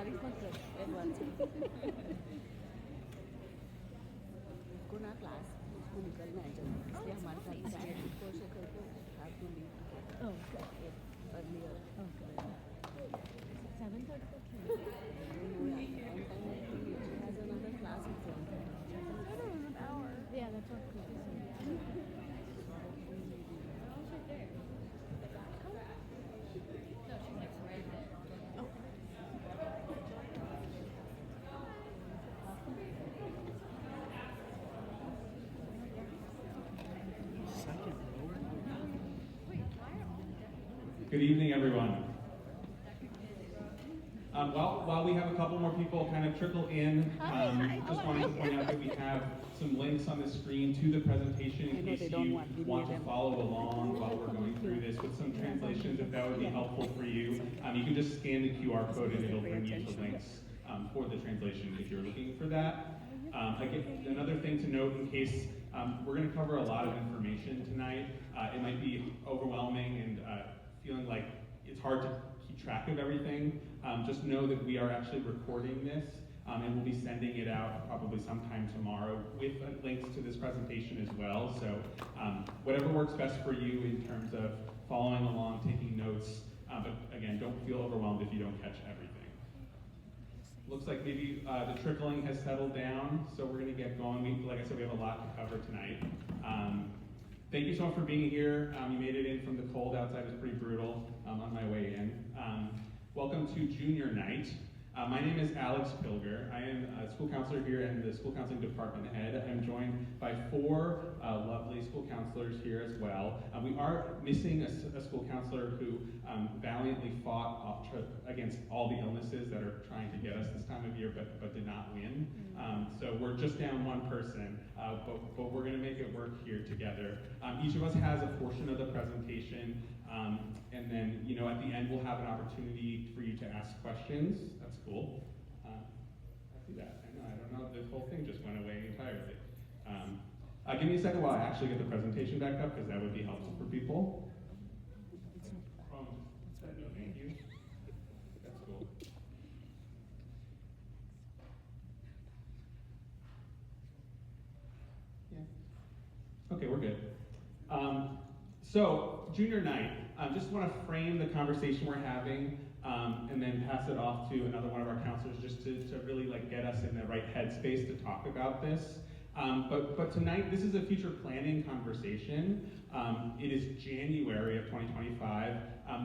को ना क्लास को निकलना है जल्दी, इसलिए हमारे साथ स्टूडेंट को have to leave earlier. 7:30 तक है. On time I think she has another class at 7:30. An hour. Yeah, that's what Chris said. Good evening, everyone. While we have a couple more people kind of trickle in, just wanted to point out that we have some links on the screen to the presentation in case you want to follow along while we're going through this with some translations, if that would be helpful for you. You can just scan the QR code and it'll bring you to links for the translation if you're looking for that. Again, another thing to note in case we're going to cover a lot of information tonight. It might be overwhelming and feeling like it's hard to keep track of everything. Just know that we are actually recording this and we'll be sending it out probably sometime tomorrow with links to this presentation as well. So whatever works best for you in terms of following along, taking notes, but again, don't feel overwhelmed if you don't catch everything. Looks like maybe the trickling has settled down, so we're going to get going. Like I said, we have a lot to cover tonight. Thank you so much for being here. You made it in from the cold outside. It was pretty brutal on my way in. Welcome to Junior Night. My name is Alex Pilger. I am a school counselor here and the school counseling department head. I'm joined by four lovely school counselors here as well. We are missing a school counselor who valiantly fought against all the illnesses that are trying to get us this time of year, but did not win. So we're just down one person, but we're going to make it work here together. Each of us has a portion of the presentation, and then at the end we'll have an opportunity for you to ask questions. That's cool. I see that. I don't know. This whole thing just went away entirely. Give me a second while I actually get the presentation back up, because that would be helpful for people. Thank you. That's cool. Yeah. Okay, we're good. So, junior night. Just want to frame the conversation we're having, and then pass it off to another one of our counselors just to really get us in the right headspace to talk about this. But tonight, this is a future planning conversation. It is January of 2025.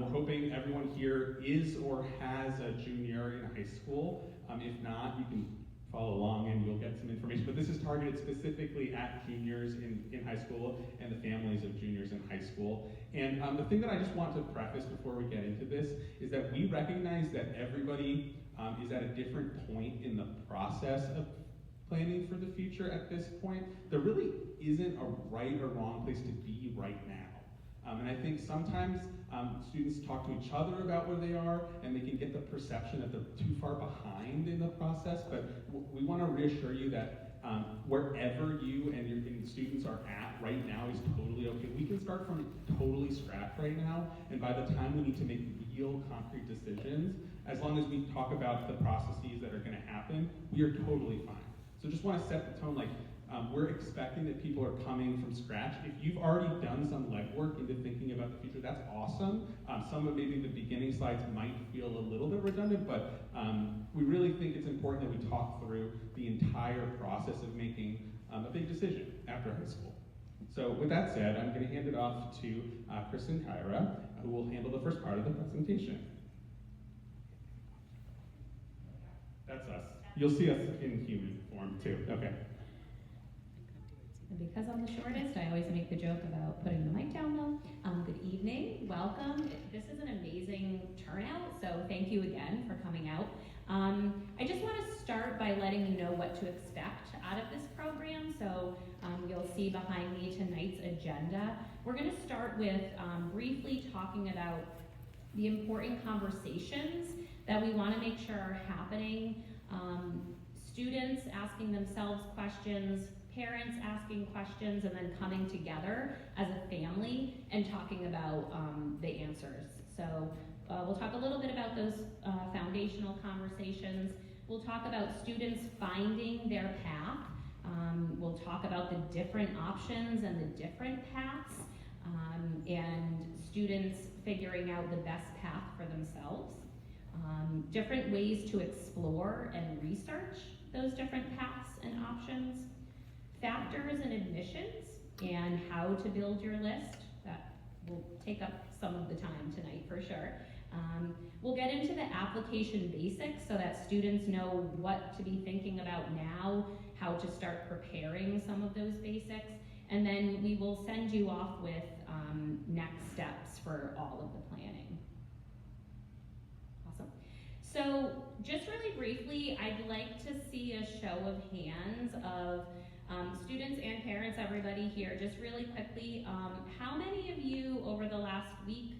We're hoping everyone here is or has a junior in high school. If not, you can follow along and you'll get some information. But this is targeted specifically at juniors in high school and the families of juniors in high school. And the thing that I just want to preface before we get into this is that we recognize that everybody is at a different point in the process of planning for the future at this point. There really isn't a right or wrong place to be right now. And I think sometimes students talk to each other about where they are, and they can get the perception that they're too far behind in the process, but we want to reassure you that wherever you and your students are at right now is totally okay. We can start from totally scratch right now, and by the time we need to make real concrete decisions, as long as we talk about the processes that are going to happen, we are totally fine. So just want to set the tone, we're expecting that people are coming from scratch. If you've already done some legwork into thinking about the future, that's awesome. Some of maybe the beginning slides might feel a little bit redundant, but we really think it's important that we talk through the entire process of making a big decision after high school. So with that said, I'm going to hand it off to Chris and Kyra, who will handle the first part of the presentation. That's us. You'll see us in human form too. Okay. And because I'm the shortest, I always make the joke about putting the mic down though. Good evening, welcome. This is an amazing turnout, so thank you again for coming out. I just want to start by letting you know what to expect out of this program. So you'll see behind me tonight's agenda. We're going to start with briefly talking about the important conversations that we want to make sure are happening. Students asking themselves questions, parents asking questions, and then coming together as a family and talking about the answers. So we'll talk a little bit about those foundational conversations. We'll talk about students finding their path. We'll talk about the different options and the different paths, and students figuring out the best path for themselves. Different ways to explore and research those different paths and options. Factors in admissions and how to build your list. That will take up some of the time tonight for sure. We'll get into the application basics so that students know what to be thinking about now, how to start preparing some of those basics, and then we will send you off with next steps for all of the planning. Awesome. So just really briefly, I'd like to see a show of hands of students and parents, everybody here, just really quickly, how many of you over the last week,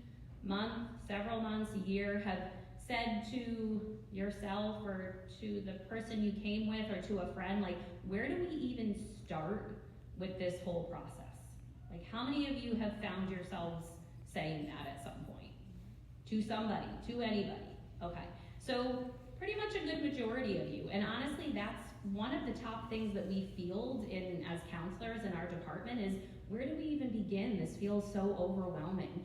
month, several months, year have said to yourself or to the person you came with or to a friend, like, where do we even start with this whole process? Like, how many of you have found yourselves saying that at some point? To somebody, to anybody? Okay, so pretty much a good majority of you, and honestly, that's one of the top things that we field in as counselors in our department is, where do we even begin? This feels so overwhelming.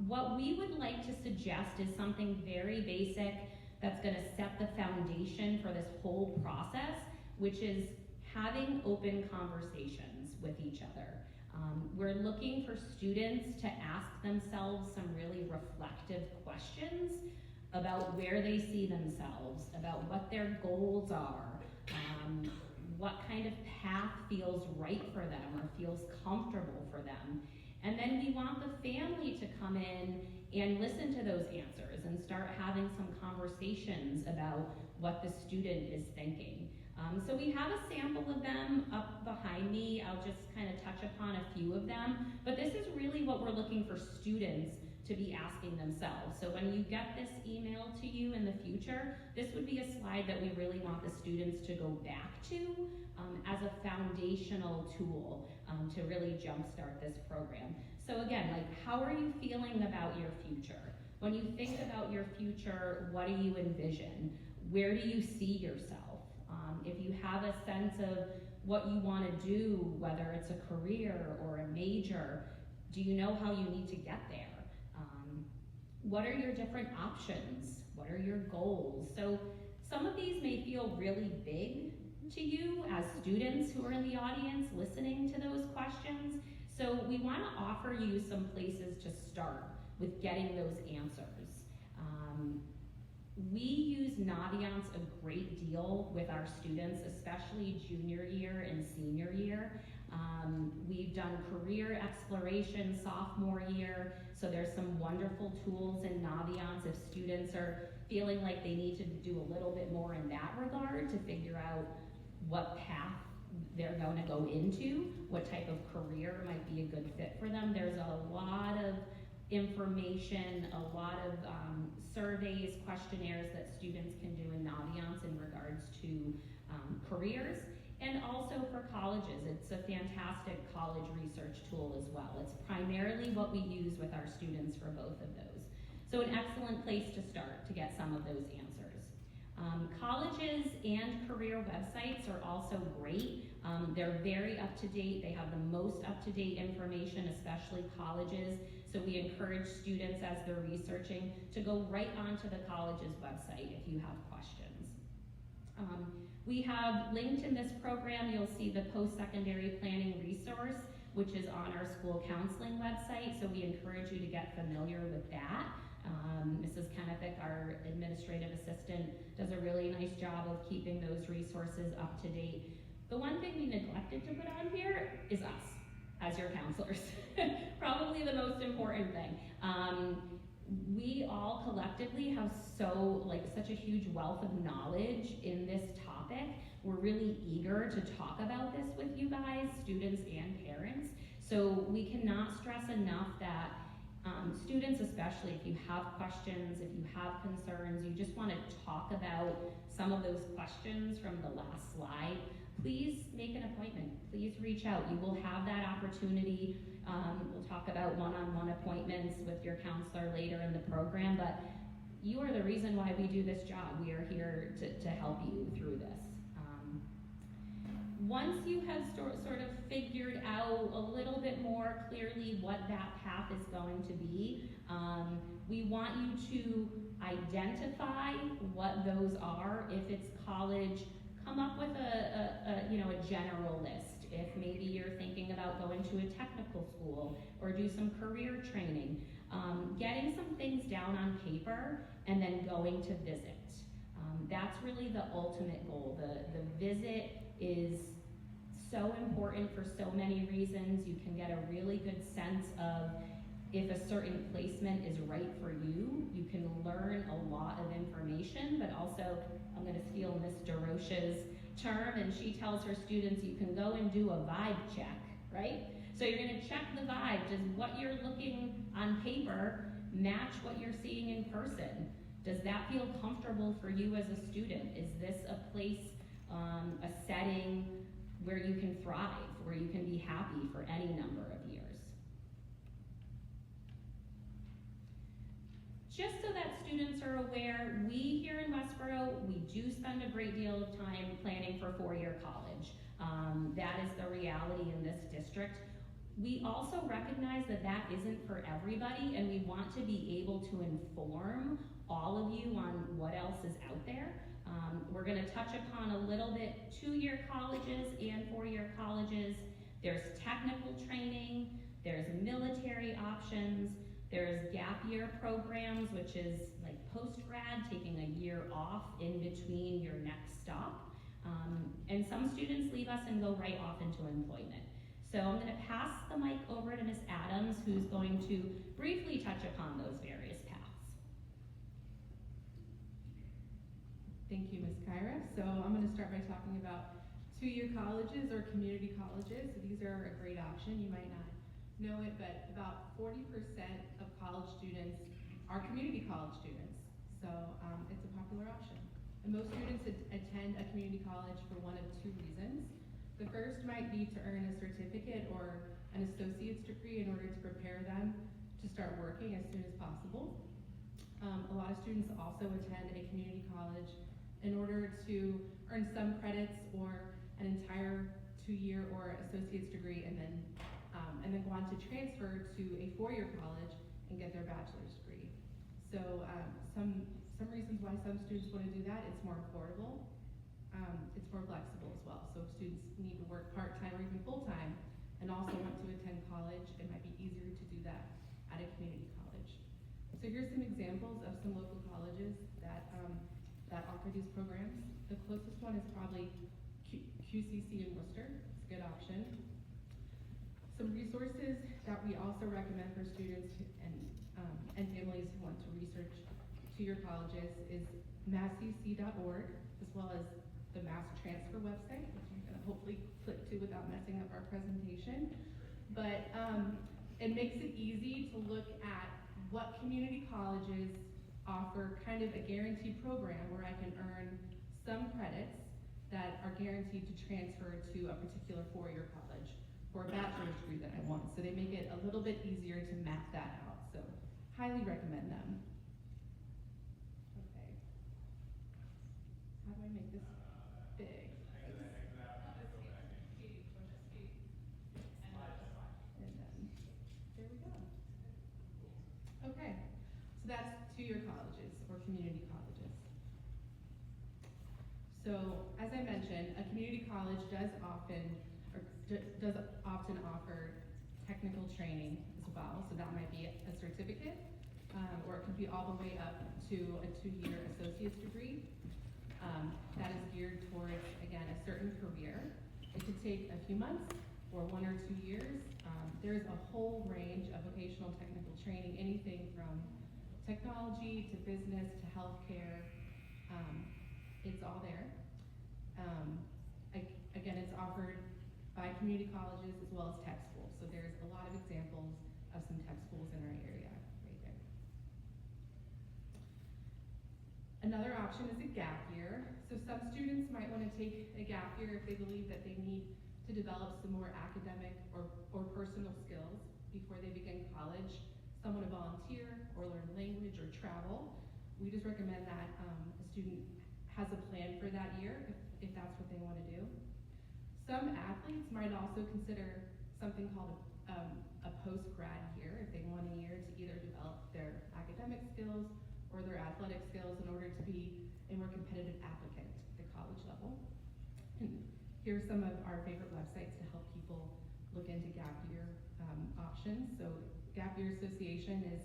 What we would like to suggest is something very basic that's going to set the foundation for this whole process, which is having open conversations with each other. We're looking for students to ask themselves some really reflective questions about where they see themselves, about what their goals are, what kind of path feels right for them or feels comfortable for them. And then we want the family to come in and listen to those answers and start having some conversations about what the student is thinking. So we have a sample of them up behind me. I'll just kind of touch upon a few of them, but this is really what we're looking for students to be asking themselves. So when you get this email to you in the future, this would be a slide that we really want the students to go back to as a foundational tool to really jumpstart this program. So again, like, how are you feeling about your future? When you think about your future, what do you envision? Where do you see yourself? If you have a sense of what you want to do, whether it's a career or a major, do you know how you need to get there? What are your different options? What are your goals? So some of these may feel really big to you as students who are in the audience listening to those questions. So we want to offer you some places to start with getting those answers. We use Naviance a great deal with our students, especially junior year and senior year. We've done career exploration sophomore year, so there's some wonderful tools in Naviance if students are feeling like they need to do a little bit more in that regard to figure out what path they're going to go into, what type of career might be a good fit for them. There's a lot of information, a lot of surveys, questionnaires that students can do in Naviance in regards to careers. And also for colleges, it's a fantastic college research tool as well. It's primarily what we use with our students for both of those. So an excellent place to start to get some of those answers. Colleges and career websites are also great. They're very up to date. They have the most up to date information, especially colleges. So we encourage students as they're researching to go right onto the college's website if you have questions. We have linked in this program, you'll see the post-secondary planning resource, which is on our school counseling website, so we encourage you to get familiar with that. Mrs. Kennefic, our administrative assistant, does a really nice job of keeping those resources up to date. The one thing we neglected to put on here is us, as your counselors. Probably the most important thing. We all collectively have such a huge wealth of knowledge in this topic. We're really eager to talk about this with you guys, students and parents. So we cannot stress enough that students, especially if you have questions, if you have concerns, you just want to talk about some of those questions from the last slide. please make an appointment. Please reach out. You will have that opportunity. We'll talk about one-on-one appointments with your counselor later in the program, but you are the reason why we do this job. We are here to help you through this. Once you have sort of figured out a little bit more clearly what that path is going to be, we want you to identify what those are. If it's college, come up with a general list. If maybe you're thinking about going to a technical school or do some career training, getting some things down on paper and then going to visit. That's really the ultimate goal. The visit is so important for so many reasons. You can get a really good sense of if a certain placement is right for you. You can learn a lot of information, but also, I'm going to steal Miss DeRoche's term, and she tells her students you can go and do a vibe check, right? So you're going to check the vibe. Does what you're looking on paper match what you're seeing in person? Does that feel comfortable for you as a student? Is this a place, a setting where you can thrive, where you can be happy for any number of years? Just so that students are aware, we here in Westborough, we do spend a great deal of time planning for four-year college. That is the reality in this district. We also recognize that that isn't for everybody, and we want to be able to inform all of you on what else is out there. We're going to touch upon a little bit two-year colleges and four-year colleges. There's technical training, there's military options, there's gap year programs, which is like post-grad, taking a year off in between your next stop. And some students leave us and go right off into employment. So I'm going to pass the mic over to Ms. Adams, who's going to briefly touch upon those various paths. Thank you, Ms. Kyra. So I'm going to start by talking about two-year colleges or community colleges. So these are a great option. You might not know it, but about 40% of college students are community college students. So it's a popular option. And most students attend a community college for one of two reasons. The first might be to earn a certificate or an associate's degree in order to prepare them to start working as soon as possible. A lot of students also attend a community college in order to earn some credits or an entire 2-year or associate's degree, and then go on to transfer to a 4-year college and get their bachelor's degree. So some reasons why some students want to do that: it's more affordable, it's more flexible as well. So if students need to work part-time or even full-time and also want to attend college, it might be easier to do that at a community college. So here's some examples of some local colleges that offer these programs. The closest one is probably QCC in Worcester. It's a good option. Some resources that we also recommend for students and families who want to research two-year colleges is masscc.org, as well as the Mass Transfer website, which I'm going to hopefully click to without messing up our presentation. But it makes it easy to look at what community colleges offer kind of a guaranteed program where I can earn some credits that are guaranteed to transfer to a particular 4-year college or a bachelor's degree that I want. So they make it a little bit easier to map that out. So highly recommend them. Okay. How do I make this big? And then, there we go. Okay, so that's two-year colleges or community colleges. So as I mentioned, a community college does often offer technical training as well. So that might be a certificate, or it could be all the way up to a 2-year associate's degree. That is geared towards, again, a certain career. It could take a few months or 1 or 2 years. There's a whole range of vocational technical training, anything from technology to business to healthcare. It's all there. Again, it's offered by community colleges as well as tech schools. So there's a lot of examples of some tech schools in our area right there. Another option is a gap year. So some students might want to take a gap year if they believe that they need to develop some more academic or personal skills before they begin college. Some want to volunteer or learn language or travel. We just recommend that a student has a plan for that year if that's what they want to do. Some athletes might also consider something called a post-grad year if they want a year to either develop their academic skills or their athletic skills in order to be a more competitive applicant at the college level. And here are some of our favorite websites to help people look into gap year options. So Gap Year Association is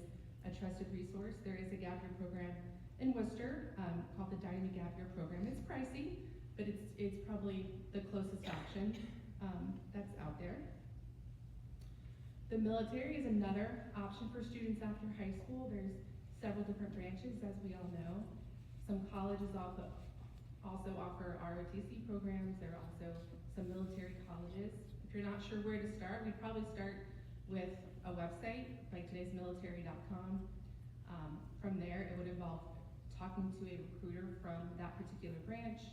a trusted resource. There is a gap year program in Worcester called the Dynamic Gap Year Program. It's pricey, but it's probably the closest option that's out there. The military is another option for students after high school. There's several different branches, as we all know. Some colleges also offer ROTC programs. There are also some military colleges. If you're not sure where to start, we'd probably start with a website like todaysmilitary.com. From there, it would involve talking to a recruiter from that particular branch,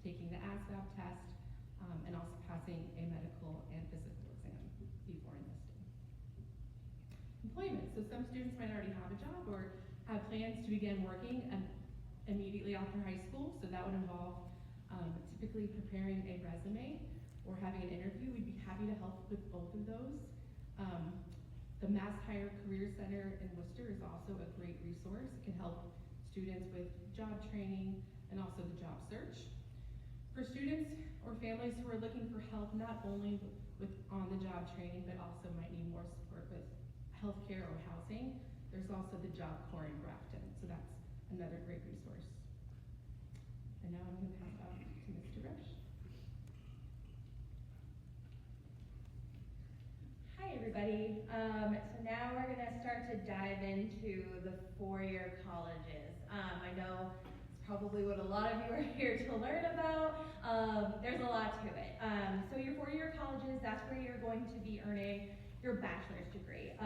taking the ASVAB test, and also passing a medical and physical exam before enlisting. Employment. So some students might already have a job or have plans to begin working immediately after high school. So that would involve typically preparing a resume or having an interview. We'd be happy to help with both of those. The Mass Hire Career Center in Worcester is also a great resource. It can help students with job training and also the job search. For students or families who are looking for help not only with on-the-job training, but also might need more support with healthcare or housing, there's also the Job Corps in Grafton. So that's another great resource. And now I'm going to pass off to Mr. Rush. Hi everybody. So now we're going to start to dive into the four-year colleges. I know it's probably what a lot of you are here to learn about. There's a lot to it. So your four-year colleges, that's where you're going to be earning your bachelor's degree.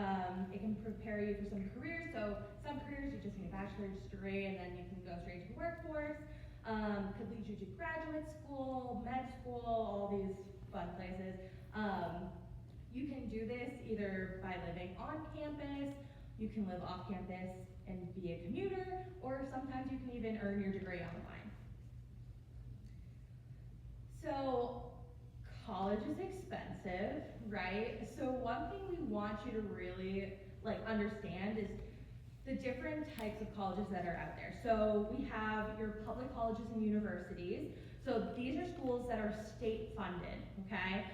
It can prepare you for some careers. So some careers you just need a bachelor's degree and then you can go straight to the workforce. Could lead you to graduate school, med school, all these fun places. You can do this either by living on campus, you can live off campus and be a commuter, or sometimes you can even earn your degree online. So college is expensive, right? So one thing we want you to really understand is the different types of colleges that are out there. So we have your public colleges and universities. So these are schools that are state funded, okay?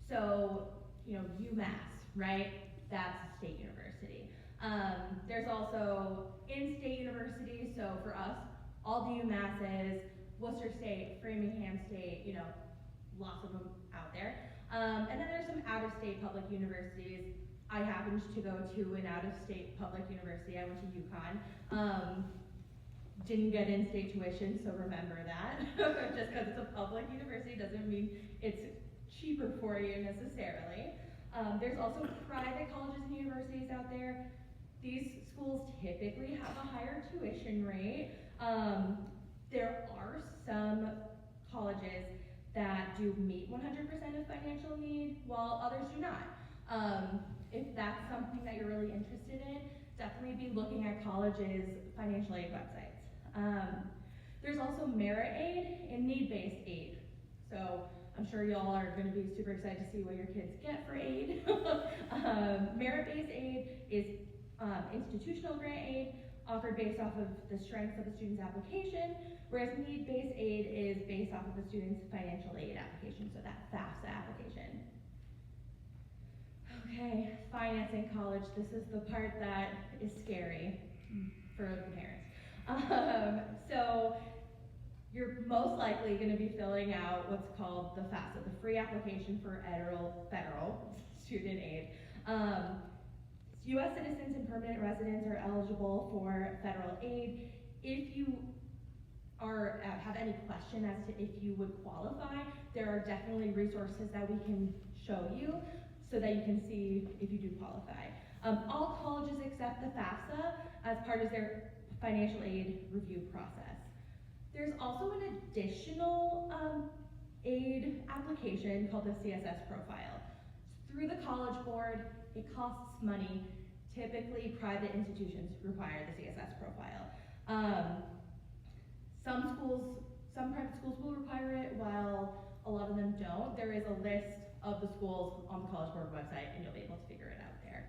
So, UMass, right? That's a state university. There's also in-state universities. So for us, all the UMasses, Worcester State, Framingham State, lots of them out there. And then there's some out-of-state public universities. I happened to go to an out-of-state public university. I went to UConn. Didn't get in-state tuition, so remember that. Just because it's a public university doesn't mean it's cheaper for you necessarily. There's also private colleges and universities out there. These schools typically have a higher tuition rate. There are some colleges that do meet 100% of financial need, while others do not. If that's something that you're really interested in, definitely be looking at colleges' financial aid websites. There's also merit aid and need-based aid. So I'm sure y'all are going to be super excited to see what your kids get for aid. Merit-based aid is institutional grant aid offered based off of the strengths of a student's application, whereas need-based aid is based off of a student's financial aid application, so that FAFSA application. Okay, financing college. This is the part that is scary for the parents. So you're most likely going to be filling out what's called the FAFSA, the free application for federal student aid. U.S. citizens and permanent residents are eligible for federal aid. If you have any question as to if you would qualify, there are definitely resources that we can show you so that you can see if you do qualify. All colleges accept the FAFSA as part of their financial aid review process. There's also an additional aid application called the CSS profile. Through the College Board, it costs money. Typically, private institutions require the CSS profile. Some private schools will require it, while a lot of them don't. There is a list of the schools on the College Board website, and you'll be able to figure it out there.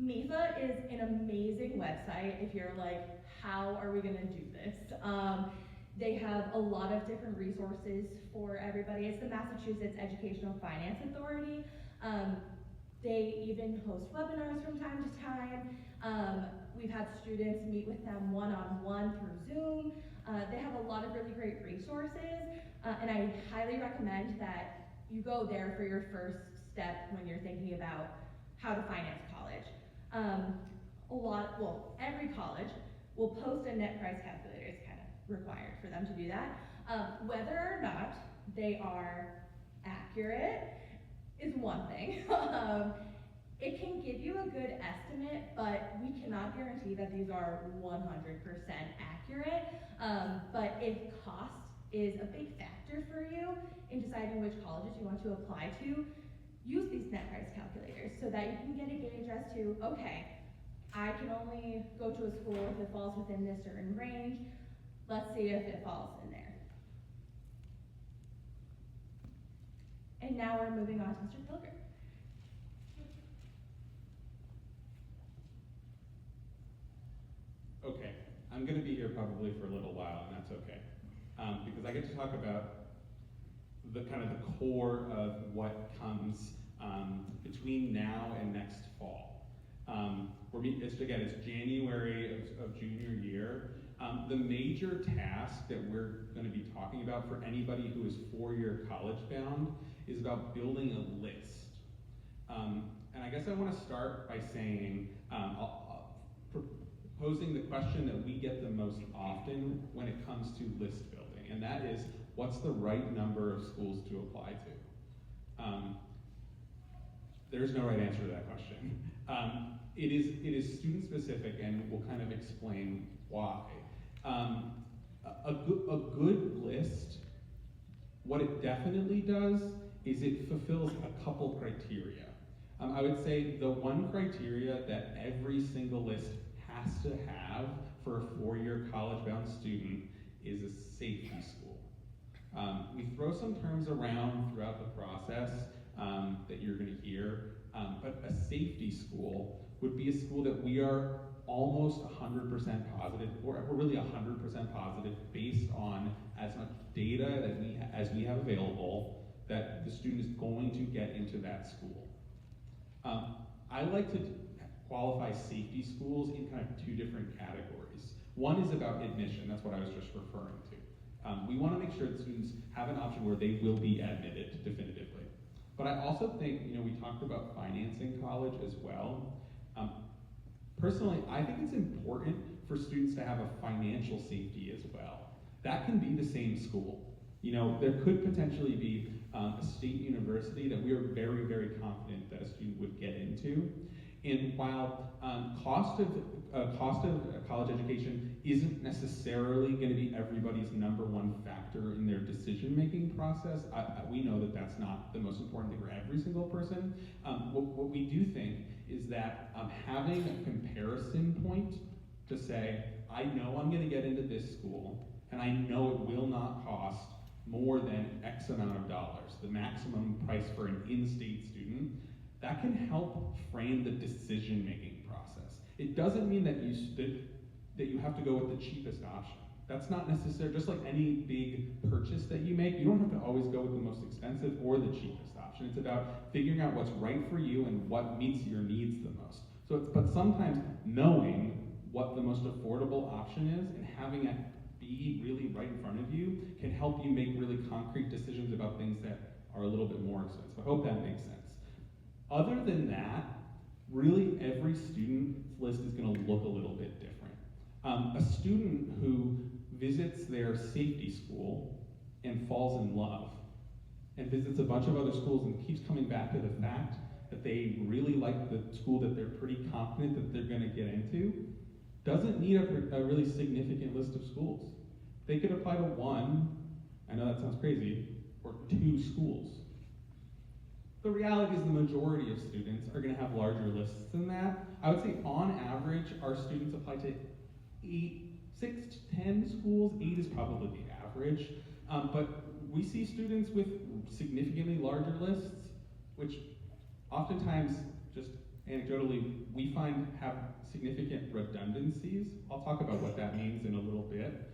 MIFA is an amazing website if you're like, how are we gonna do this? They have a lot of different resources for everybody. It's the Massachusetts Educational Finance Authority. They even host webinars from time to time. We've had students meet with them one-on-one through Zoom. They have a lot of really great resources, and I highly recommend that you go there for your first step when you're thinking about how to finance college. Every college will post a net price calculator. It's kind of required for them to do that. Whether or not they are accurate is one thing. It can give you a good estimate, but we cannot guarantee that these are 100% accurate. But if cost is a big factor for you in deciding which colleges you want to apply to, use these net price calculators so that you can get a gauge as to, okay, I can only go to a school if it falls within this certain range. Let's see if it falls in there. And now we're moving on to Mr. Pilgrim. Okay, I'm going to be here probably for a little while, and that's okay, because I get to talk about the kind of the core of what comes between now and next fall. It's January of junior year. The major task that we're going to be talking about for anybody who is four-year college bound is about building a list. And I guess I want to start by saying, posing the question that we get the most often when it comes to list building, and that is, what's the right number of schools to apply to? There's no right answer to that question. It is student specific, and we'll kind of explain why. A good list, what it definitely does is it fulfills a couple criteria. I would say the one criteria that every single list has to have for a four-year college-bound student is a safety school. We throw some terms around throughout the process that you're going to hear, but a safety school would be a school that we are almost 100% positive, or we're really 100% positive based on as much data that as we have available that the student is going to get into that school. I like to qualify safety schools in kind of two different categories. One is about admission, that's what I was just referring to. We want to make sure that students have an option where they will be admitted definitively. But I also think, we talked about financing college as well. Personally, I think it's important for students to have a financial safety as well. That can be the same school. There could potentially be a state university that we are very, very confident that a student would get into. And while cost of college education isn't necessarily going to be everybody's number one factor in their decision-making process, we know that that's not the most important thing for every single person. What we do think is that having a comparison point to say, I know I'm going to get into this school, and I know it will not cost more than X amount of dollars, the maximum price for an in-state student, that can help frame the decision-making process. It doesn't mean that you have to go with the cheapest option. That's not necessary. Just like any big purchase that you make, you don't have to always go with the most expensive or the cheapest option. It's about figuring out what's right for you and what meets your needs the most. But sometimes knowing what the most affordable option is and having it be really right in front of you can help you make really concrete decisions about things that are a little bit more expensive. I hope that makes sense. Other than that, really every student's list is going to look a little bit different. A student who visits their safety school and falls in love and visits a bunch of other schools and keeps coming back to the fact that they really like the school that they're pretty confident that they're gonna get into, doesn't need a really significant list of schools. They could apply to one, I know that sounds crazy, or 2 schools. The reality is the majority of students are gonna have larger lists than that. I would say on average, our students apply to 6 to 10 schools. 8 is probably the average. But we see students with significantly larger lists, which oftentimes, just anecdotally, we find have significant redundancies. I'll talk about what that means in a little bit.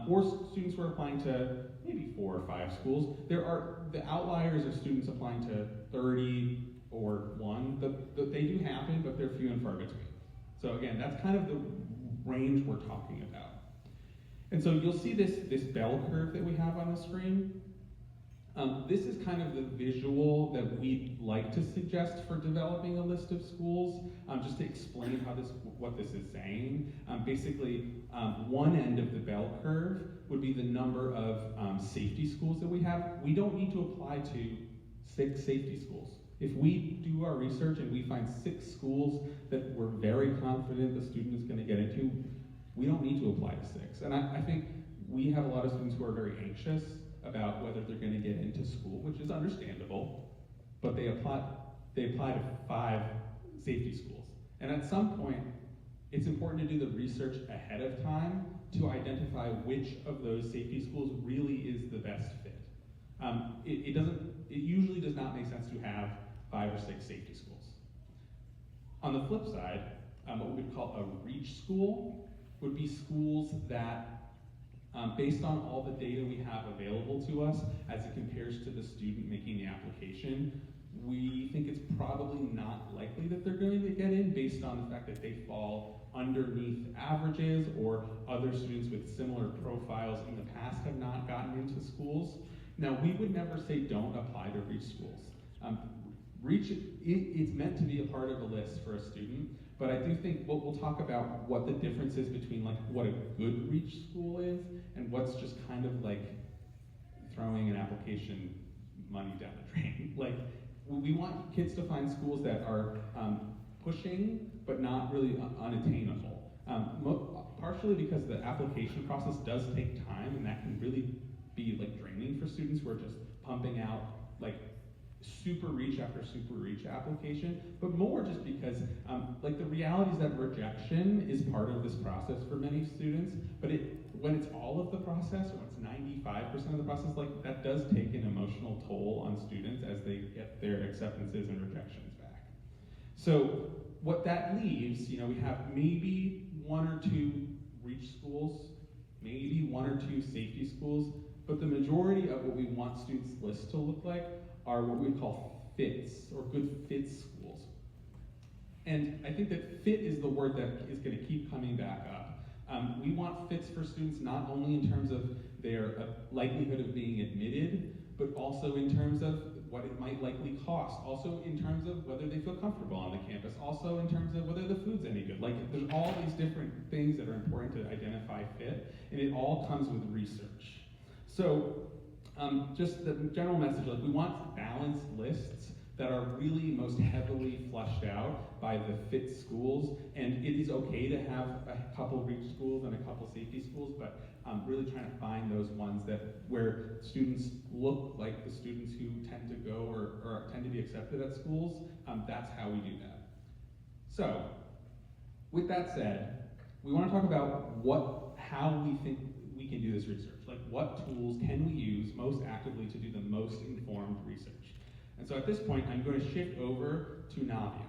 Or students who are applying to maybe 4 or 5 schools. There are the outliers of students applying to 30 or 1. They do happen, but they're few and far between. So again, that's kind of the range we're talking about. And so you'll see this bell curve that we have on the screen. This is kind of the visual that we'd like to suggest for developing a list of schools, just to explain what this is saying. Basically, one end of the bell curve would be the number of safety schools that we have. We don't need to apply to 6 safety schools. If we do our research and we find 6 schools that we're very confident the student is going to get into, we don't need to apply to 6. And I think we have a lot of students who are very anxious about whether they're going to get into school, which is understandable, but they apply to 5 safety schools. And at some point, it's important to do the research ahead of time to identify which of those safety schools really is the best fit. It usually does not make sense to have 5 or 6 safety schools. On the flip side, what we would call a reach school would be schools that, based on all the data we have available to us as it compares to the student making the application, we think it's probably not likely that they're going to get in based on the fact that they fall underneath averages or other students with similar profiles in the past have not gotten into schools. Now, we would never say don't apply to reach schools. Reach, it's meant to be a part of a list for a student, but I do think we'll talk about what the difference is between like what a good reach school is and what's just kind of like throwing an application money down the drain. Like, we want kids to find schools that are pushing, but not really unattainable. Partially because the application process does take time, and that can really be like draining for students who are just pumping out like super reach after super reach application, but more just because like the reality is that rejection is part of this process for many students, but when it's all of the process, or when it's 95% of the process, like that does take an emotional toll on students as they get their acceptances and rejections back. So what that leaves, we have maybe 1 or 2 reach schools, maybe 1 or 2 safety schools, but the majority of what we want students' lists to look like are what we call fits, or good fit schools. And I think that fit is the word that is going to keep coming back up. We want fits for students not only in terms of their likelihood of being admitted, but also in terms of what it might likely cost, also in terms of whether they feel comfortable on the campus, also in terms of whether the food's any good. Like, there's all these different things that are important to identify fit, and it all comes with research. So, just the general message, like we want balanced lists that are really most heavily fleshed out by the fit schools, and it is okay to have a couple reach schools and a couple safety schools, but really trying to find those ones where students look like the students who tend to go or tend to be accepted at schools. That's how we do that. So, with that said, we want to talk about how we think we can do this research. Like, what tools can we use most actively to do the most informed research? And so at this point, I'm going to shift over to Naviance.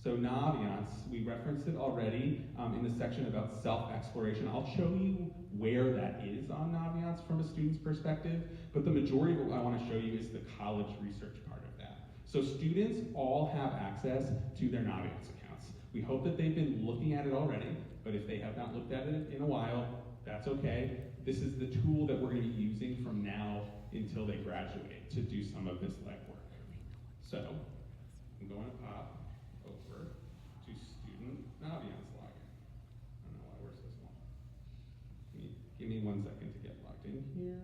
So Naviance, we referenced it already in the section about self-exploration. I'll show you where that is on Naviance from a student's perspective, but the majority of what I want to show you is the college research part of that. So students all have access to their Naviance accounts. We hope that they've been looking at it already, but if they have not looked at it in a while, that's okay. This is the tool that we're going to be using from now until they graduate to do some of this legwork. So, I'm going to pop over to student Naviance login. I don't know why, where's this one? Give me 1 second to get logged in here.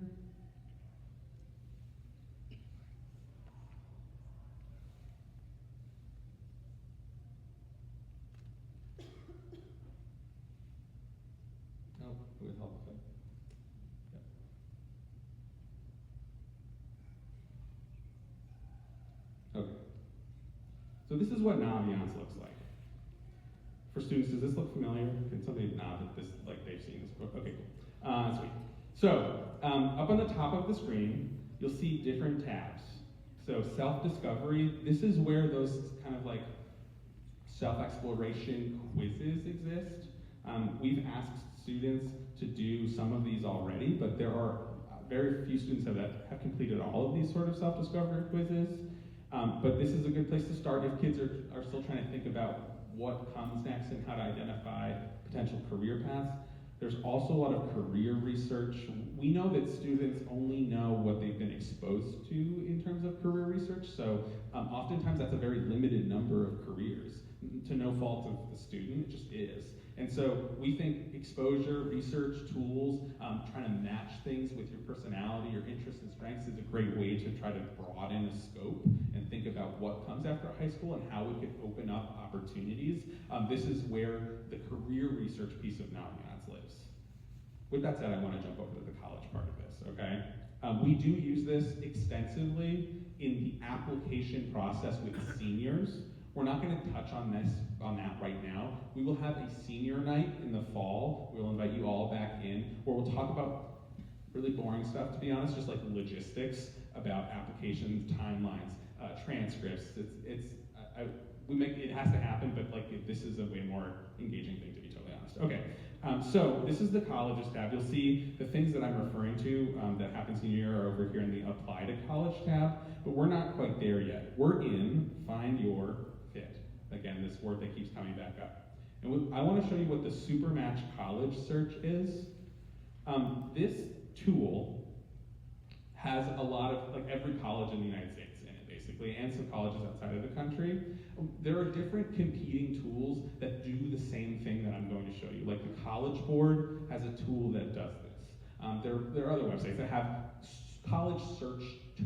So this is what Naviance looks like. For students, does this look familiar? Can somebody nod that this, like they've seen this book? Okay, cool. Sweet. So, up on the top of the screen, you'll see different tabs. So self-discovery, this is where those kind of like self-exploration quizzes exist. We've asked students to do some of these already, but there are very few students have completed all of these sort of self-discovery quizzes. But this is a good place to start if kids are still trying to think about what comes next and how to identify potential career paths. There's also a lot of career research. We know that students only know what they've been exposed to in terms of career research, so oftentimes that's a very limited number of careers, to no fault of the student, it just is. And so we think exposure, research, tools, trying to match things with your personality, your interests and strengths is a great way to try to broaden the scope and think about what comes after high school and how we could open up opportunities. This is where the career research piece of Naviance lives. With that said, I want to jump over to the college part of this, okay? We do use this extensively in the application process with seniors. We're not going to touch on that right now. We will have a senior night in the fall. We'll invite you all back in, where we'll talk about really boring stuff, to be honest, just like logistics about applications, timelines, transcripts. It has to happen, but like this is a way more engaging thing, to be totally honest. Okay, so this is the colleges tab. You'll see the things that I'm referring to that happen senior year are over here in the apply to college tab, but we're not quite there yet. We're in find your fit. Again, this word that keeps coming back up. And I want to show you what the Supermatch College Search is. This tool has a lot of, like every college in the United States in it, basically, and some colleges outside of the country. There are different competing tools that do the same thing that I'm going to show you. Like the College Board has a tool that does this. There are other websites that have college search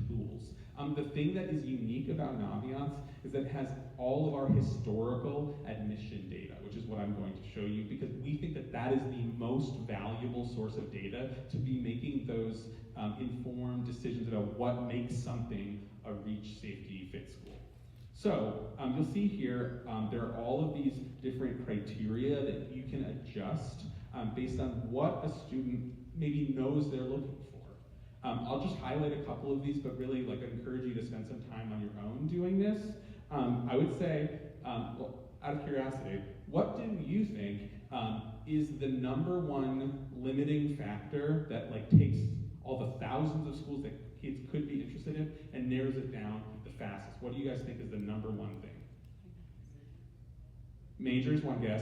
tools. The thing that is unique about Naviance is that it has all of our historical admission data, which is what I'm going to show you, because we think that that is the most valuable source of data to be making those informed decisions about what makes something a reach, safety, fit school. So you'll see here, there are all of these different criteria that you can adjust based on what a student maybe knows they're looking for. I'll just highlight a couple of these, but really I encourage you to spend some time on your own doing this. I would say, well, out of curiosity, what do you think is the #1 limiting factor that takes all the thousands of schools that kids could be interested in and narrows it down the fastest? What do you guys think is the #1 thing? Majors, one guess.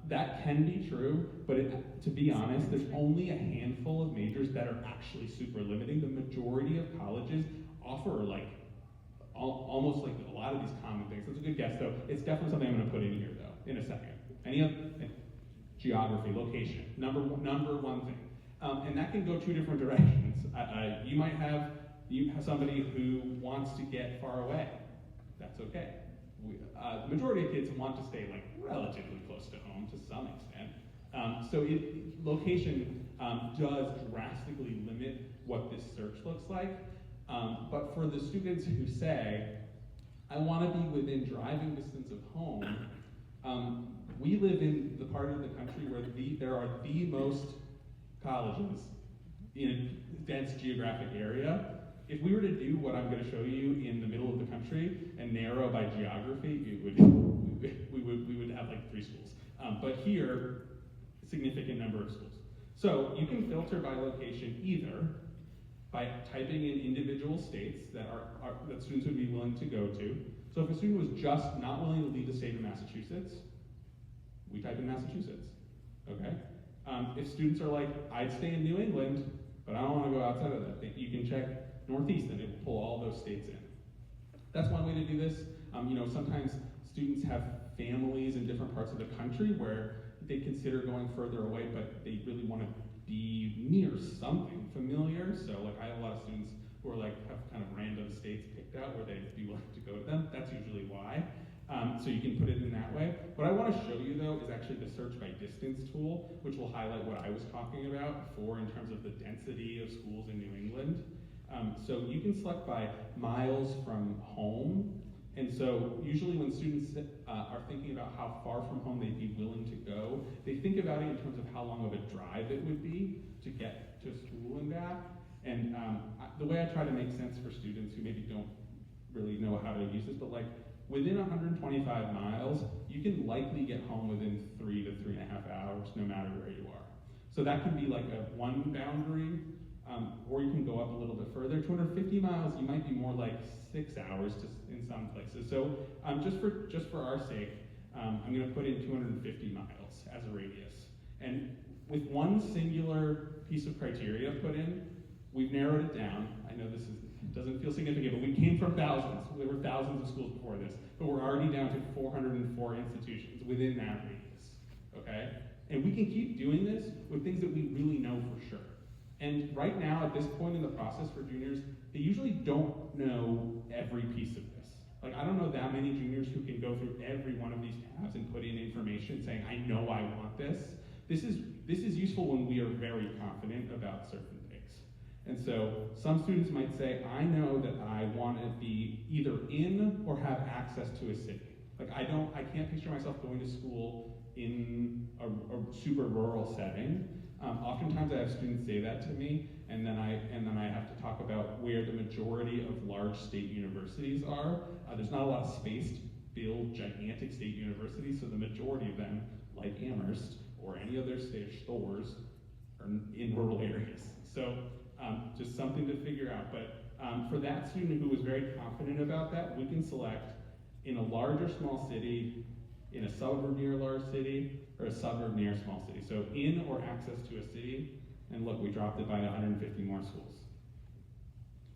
That can be true, but to be honest, there's only a handful of majors that are actually super limiting. The majority of colleges offer almost like a lot of these common things. That's a good guess, though. It's definitely something I'm going to put in here, though, in a second. Any other? Geography, location, number one thing. And that can go two different directions. You might have somebody who wants to get far away. That's okay. The majority of kids want to stay relatively close to home to some extent. So location does drastically limit what this search looks like. But for the students who say, I want to be within driving distance of home, we live in the part of the country where there are the most colleges in a dense geographic area. If we were to do what I'm going to show you in the middle of the country and narrow by geography, we would have 3 schools. But here, a significant number of schools. So you can filter by location either by typing in individual states that students would be willing to go to. So if a student was just not willing to leave the state of Massachusetts, we type in Massachusetts, okay? If students are like, I'd stay in New England, but I don't want to go outside of that, you can check Northeast and it will pull all those states in. That's one way to do this. Sometimes students have families in different parts of the country where they consider going further away, but they really want to be near something familiar. So I have a lot of students who are have kind of random states picked out where they'd be willing to go to them. That's usually why. So you can put it in that way. What I want to show you though is actually the search by distance tool, which will highlight what I was talking about before in terms of the density of schools in New England. So you can select by miles from home. And so usually when students are thinking about how far from home they'd be willing to go, they think about it in terms of how long of a drive it would be to get to school and back. And the way I try to make sense for students who maybe don't really know how to use this, but like within 125 miles, you can likely get home within 3 to 3.5 hours, no matter where you are. So that can be like a one boundary, or you can go up a little bit further. 250 miles, you might be more like 6 hours in some places. So just for our sake, I'm going to put in 250 miles as a radius. And with one singular piece of criteria put in, we've narrowed it down. I know this doesn't feel significant, but we came from thousands. There were thousands of schools before this, but we're already down to 404 institutions within that radius, okay? And we can keep doing this with things that we really know for sure. And right now, at this point in the process for juniors, they usually don't know every piece of this. Like, I don't know that many juniors who can go through every one of these tabs and put in information saying, I know I want this. This is useful when we are very confident about certain things. And so some students might say, I know that I want to be either in or have access to a city. Like, I can't picture myself going to school in a super rural setting. Oftentimes I have students say that to me, and then I have to talk about where the majority of large state universities are. There's not a lot of space to build gigantic state universities, so the majority of them, like Amherst or any other state stores, are in rural areas. So just something to figure out. But for that student who was very confident about that, we can select in a large or small city, in a suburb near a large city, or a suburb near a small city. So in or access to a city, and look, we dropped it by 150 more schools.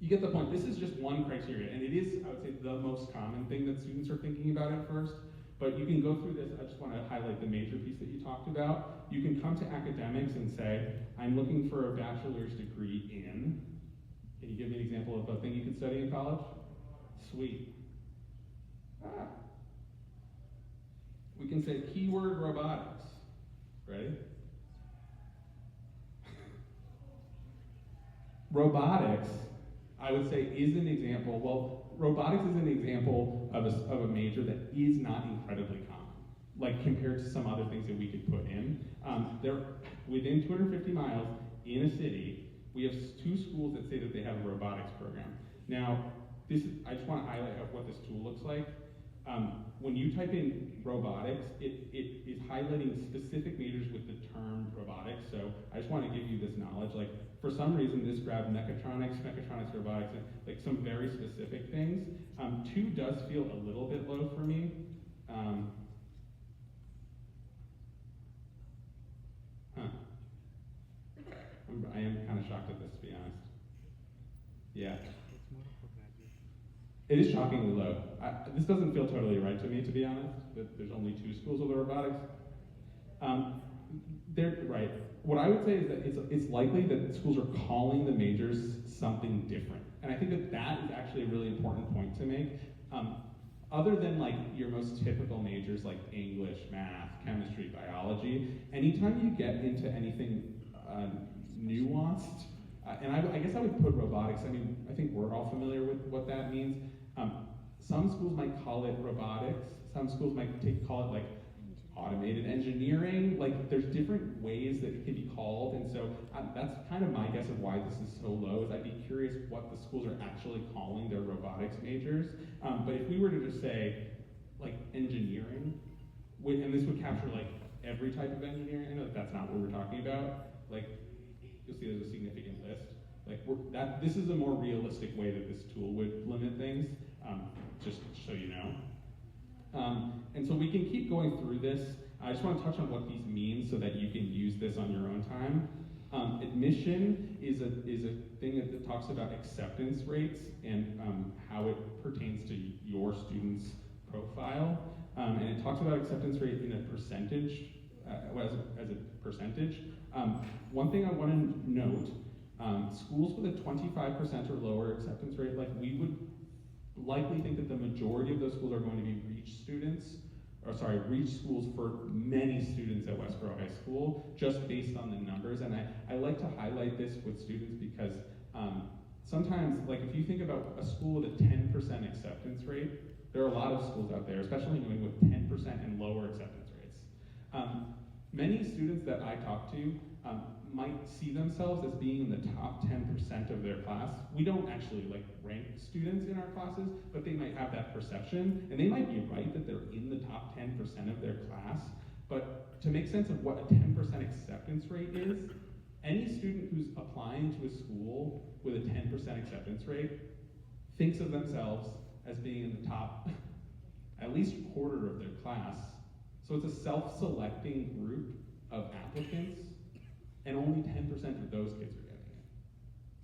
You get the point. This is just one criteria, and it is, I would say, the most common thing that students are thinking about at first, but you can go through this. I just want to highlight the major piece that you talked about. You can come to academics and say, I'm looking for a bachelor's degree in. Can you give me an example of a thing you could study in college? Sweet. We can say keyword robotics. Ready? Robotics, I would say, is an example. Well, robotics is an example of a major that is not incredibly common, like compared to some other things that we could put in. They're within 250 miles in a city. We have 2 schools that say that they have a robotics program. Now, I just want to highlight what this tool looks like. When you type in robotics, it is highlighting specific majors with the term robotics. So I just want to give you this knowledge. Like, for some reason, this grabbed mechatronics, robotics, and like some very specific things. 2 does feel a little bit low for me. I am kind of shocked at this, to be honest. Yeah. It is shockingly low. This doesn't feel totally right to me, to be honest, that there's only 2 schools with robotics. They're right. What I would say is that it's likely that schools are calling the majors something different. And I think that is actually a really important point to make. Other than like your most typical majors like English, math, chemistry, biology, anytime you get into anything nuanced, and I guess I would put robotics, I think we're all familiar with what that means. Some schools might call it robotics, some schools might call it like automated engineering. Like, there's different ways that it can be called, and so that's kind of my guess of why this is so low, is I'd be curious what the schools are actually calling their robotics majors. But if we were to just say, like, engineering, and this would capture like every type of engineering, I know that's not what we're talking about, like, you'll see there's a significant list. Like, this is a more realistic way that this tool would limit things, just so you know. And so we can keep going through this. I just want to touch on what these mean so that you can use this on your own time. Admission is a thing that talks about acceptance rates and how it pertains to your student's profile. And it talks about acceptance rate in a percentage, as a percentage. One thing I want to note, schools with a 25% or lower acceptance rate, like, we would likely think that the majority of those schools are going to be reach schools for many students at Westborough High School, just based on the numbers. And I like to highlight this with students because sometimes, like, if you think about a school with a 10% acceptance rate, there are a lot of schools out there, especially in New England, with 10% and lower acceptance rates. Many students that I talk to might see themselves as being in the top 10% of their class. We don't actually rank students in our classes, but they might have that perception, and they might be right that they're in the top 10% of their class. But to make sense of what a 10% acceptance rate is, any student who's applying to a school with a 10% acceptance rate thinks of themselves as being in the top at least quarter of their class. So it's a self-selecting group of applicants, and only 10% of those kids are getting it.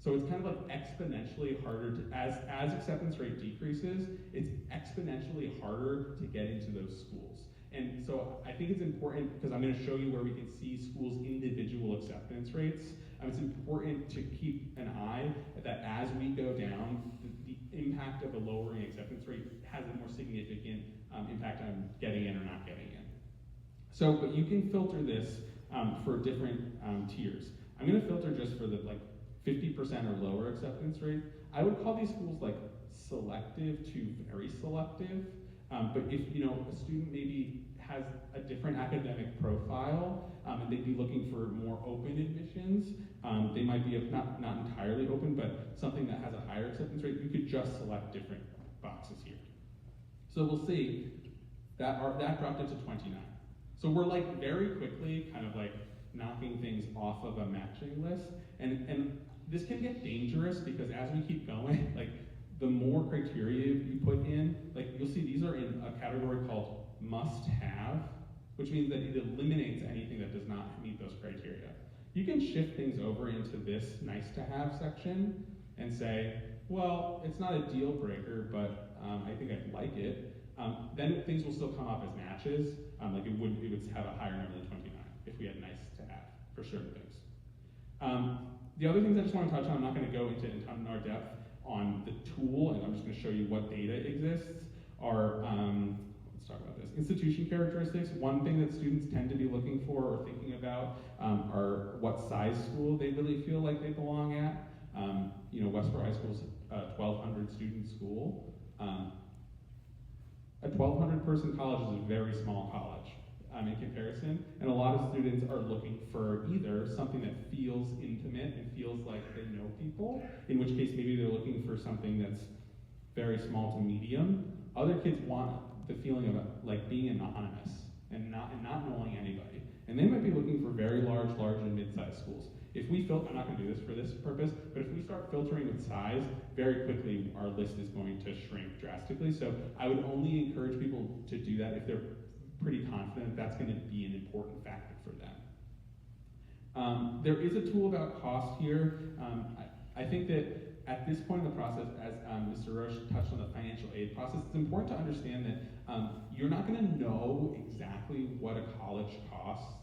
So it's kind of exponentially harder to, as acceptance rate decreases, it's exponentially harder to get into those schools. And so I think it's important, because I'm going to show you where we can see schools' individual acceptance rates. It's important to keep an eye that as we go down, the impact of a lowering acceptance rate has a more significant impact on getting in or not getting in. So, but you can filter this for different tiers. I'm going to filter just for the 50% or lower acceptance rate. I would call these schools selective to very selective. But if a student maybe has a different academic profile and they'd be looking for more open admissions, they might be not entirely open, but something that has a higher acceptance rate, you could just select different boxes here. So we'll see that dropped it to 29. So we're very quickly kind of knocking things off of a matching list, and this can get dangerous because as we keep going, the more criteria you put in, you'll see these are in a category called must-have, which means that it eliminates anything that does not meet those criteria. You can shift things over into this nice-to-have section and say, well, it's not a deal breaker, but I think I'd like it. Then things will still come up as matches. It would have a higher number than 29 if we had nice-to-have for certain things. The other things I just want to touch on, I'm not going to go into in ton more depth on the tool, and I'm just going to show you what data exists, are, let's talk about this, institution characteristics. One thing that students tend to be looking for or thinking about are what size school they really feel like they belong at. Westborough High School is a 1,200 student school. A 1,200 person college is a very small college in comparison, and a lot of students are looking for either something that feels intimate and feels like they know people, in which case maybe they're looking for something that's very small to medium. Other kids want the feeling of being anonymous and not knowing anybody, and they might be looking for very large and mid-sized schools. If we filter, I'm not going to do this for this purpose, but if we start filtering with size, very quickly our list is going to shrink drastically. So I would only encourage people to do that if they're pretty confident that's going to be an important factor for them. There is a tool about cost here. I think that at this point in the process, as Mr. Roche touched on the financial aid process, it's important to understand that you're not going to know exactly what a college costs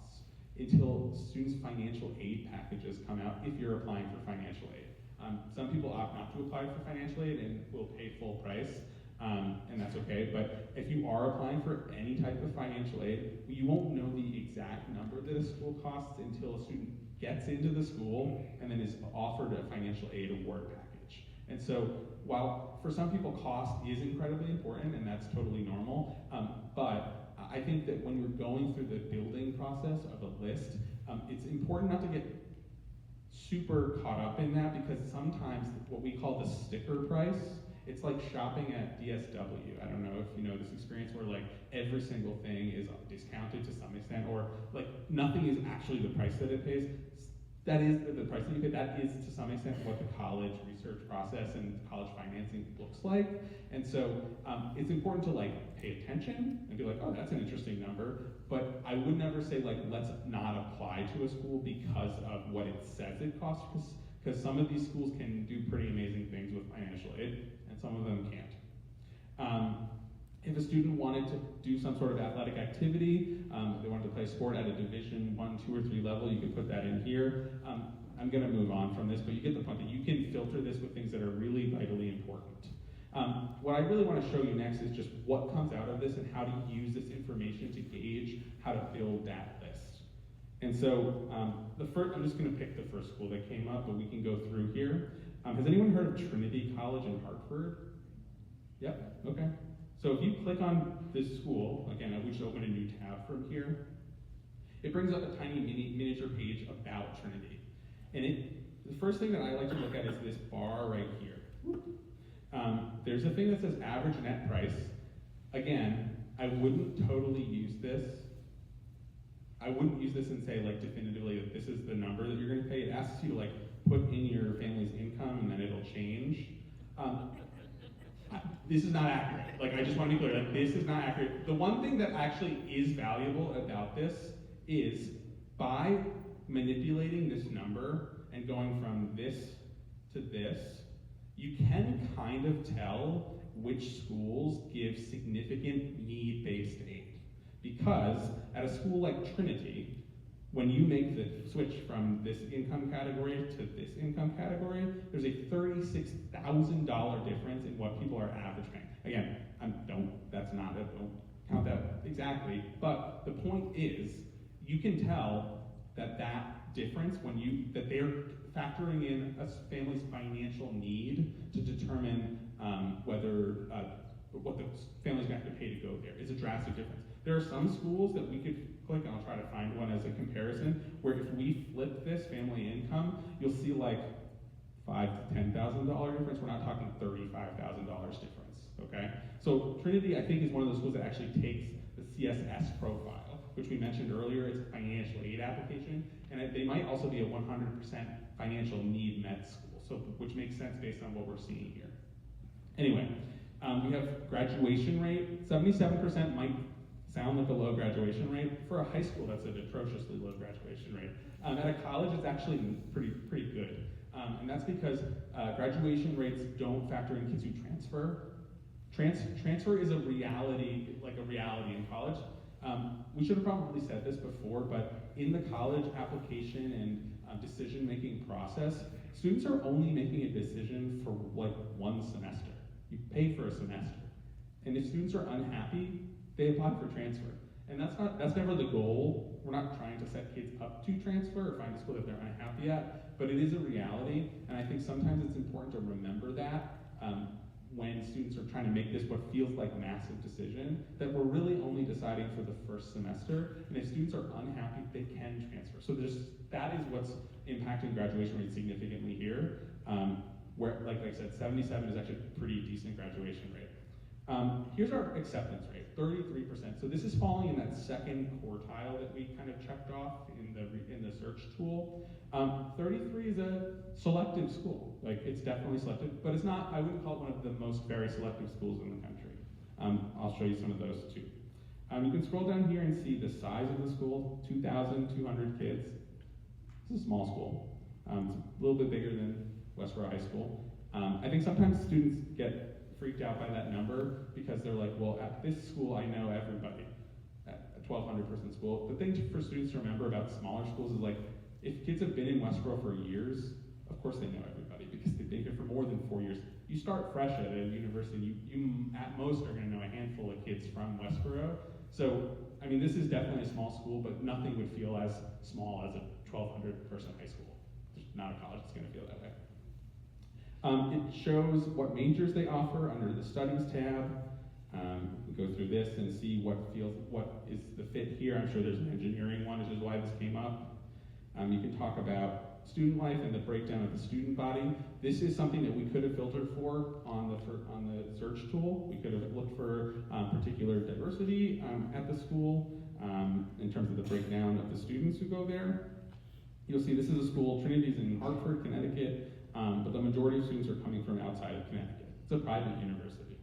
until students' financial aid packages come out if you're applying for financial aid. Some people opt not to apply for financial aid and will pay full price, and that's okay, but if you are applying for any type of financial aid, you won't know the exact number that a school costs until a student gets into the school and then is offered a financial aid award package. And so while for some people cost is incredibly important, and that's totally normal, but I think that when you're going through the building process of a list, it's important not to get super caught up in that, because sometimes what we call the sticker price, it's like shopping at DSW. I don't know if you know this experience where every single thing is discounted to some extent, or nothing is actually the price that it pays. That is the price that you pay. That is to some extent what the college research process and college financing looks like. And so it's important to pay attention and be like, oh, that's an interesting number. But I would never say let's not apply to a school because of what it says it costs, because some of these schools can do pretty amazing things with financial aid, and some of them can't. If a student wanted to do some sort of athletic activity, if they wanted to play sport at a Division 1, 2, or 3 level, you could put that in here. I'm going to move on from this, but you get the point that you can filter this with things that are really vitally important. What I really want to show you next is just what comes out of this and how to use this information to gauge how to build that list. And so I'm just going to pick the first school that came up, but we can go through here. Has anyone heard of Trinity College in Hartford? Yep, okay. So if you click on this school, again, we should open a new tab from here. It brings up a tiny miniature page about Trinity. And the first thing that I like to look at is this bar right here. There's a thing that says average net price. Again, I wouldn't totally use this. I wouldn't use this and say like definitively that this is the number that you're gonna pay. It asks you to like put in your family's income and then it'll change. This is not accurate. Like, I just want to be clear, like, this is not accurate. The one thing that actually is valuable about this is by manipulating this number and going from this to this, you can kind of tell which schools give significant need-based aid. Because at a school like Trinity, when you make the switch from this income category to this income category, there's a $36,000 difference in what people are average paying. Again, don't count that exactly, but the point is, you can tell that difference that they're factoring in a family's financial need to determine whether what the family's going to have to pay to go there is a drastic difference. There are some schools that we could click, and I'll try to find one as a comparison, where if we flip this family income, you'll see like $5,000 to $10,000 difference. We're not talking $35,000 difference, okay? So Trinity, I think, is one of those schools that actually takes the CSS profile, which we mentioned earlier. It's a financial aid application, and they might also be a 100% financial need met school, so which makes sense based on what we're seeing here. Anyway, we have graduation rate. 77% might sound like a low graduation rate. For a high school, that's an atrociously low graduation rate. At a college, it's actually pretty good. And that's because graduation rates don't factor in kids who transfer. Transfer is a reality in college. We should have probably said this before, but in the college application and decision-making process, students are only making a decision for like one semester. You pay for a semester. And if students are unhappy, they apply for transfer. And that's never the goal. We're not trying to set kids up to transfer or find a school that they're unhappy at, but it is a reality, and I think sometimes it's important to remember that when students are trying to make this what feels like a massive decision, that we're really only deciding for the first semester, and if students are unhappy, they can transfer. So that is what's impacting graduation rate significantly here, where, like I said, 77 is actually a pretty decent graduation rate. Here's our acceptance rate, 33%. So this is falling in that second quartile that we kind of checked off in the search tool. 33 is a selective school. Like, it's definitely selective, but it's not, I wouldn't call it one of the most very selective schools in the country. I'll show you some of those too. You can scroll down here and see the size of the school, 2,200 kids. It's a small school. It's a little bit bigger than Westborough High School. I think sometimes students get freaked out by that number because they're like, well, at this school I know everybody, at a 1,200 person school. The thing for students to remember about smaller schools is like, if kids have been in Westborough for years, of course they know everybody because they've been here for more than 4 years. You start fresh at a university, you at most are gonna know a handful of kids from Westborough. So, I mean, this is definitely a small school, but nothing would feel as small as a 1,200 person high school. There's not a college that's gonna feel that way. It shows what majors they offer under the studies tab. We go through this and see what is the fit here. I'm sure there's an engineering one, which is why this came up. You can talk about student life and the breakdown of the student body. This is something that we could have filtered for on the search tool. We could have looked for particular diversity at the school in terms of the breakdown of the students who go there. You'll see this is a school, Trinity's in Hartford, Connecticut, but the majority of students are coming from outside of Connecticut. It's a private university.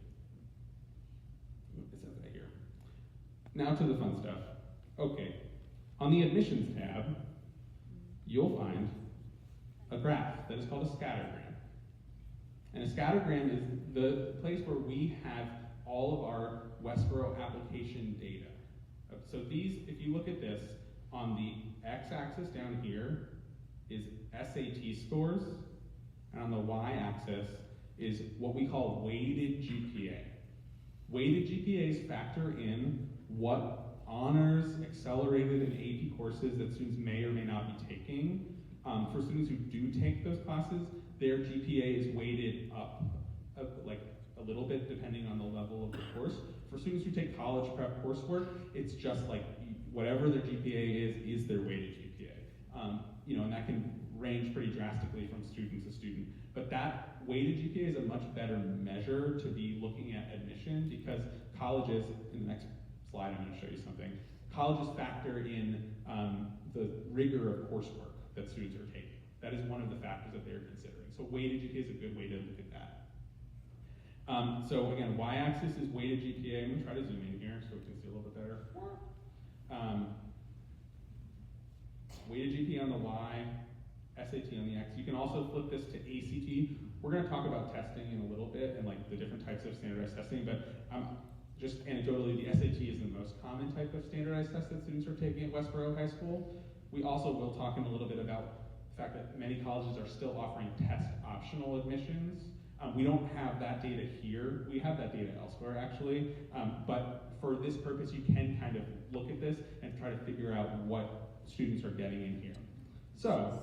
It says that here. Now to the fun stuff. Okay, on the admissions tab, you'll find a graph that is called a scattergram. And a scattergram is the place where we have all of our Westborough application data. So these, if you look at this, on the x-axis down here is SAT scores, and on the y-axis is what we call weighted GPA. Weighted GPAs factor in what honors, accelerated, and AP courses that students may or may not be taking. For students who do take those classes, their GPA is weighted up like a little bit depending on the level of the course. For students who take college prep coursework, it's just like whatever their GPA is their weighted GPA. And that can range pretty drastically from student to student. But that weighted GPA is a much better measure to be looking at admission, because colleges, in the next slide I'm going to show you something, colleges factor in the rigor of coursework that students are taking. That is one of the factors that they're considering. So weighted GPA is a good way to look at that. So again, y-axis is weighted GPA. I'm going to try to zoom in here so we can see a little bit better. Weighted GPA on the y, SAT on the x. You can also flip this to ACT. We're going to talk about testing in a little bit and like the different types of standardized testing, but just anecdotally, the SAT is the most common type of standardized test that students are taking at Westborough High School. We also will talk in a little bit about the fact that many colleges are still offering test optional admissions. We don't have that data here. We have that data elsewhere, actually. But for this purpose, you can kind of look at this and try to figure out what students are getting in here. So,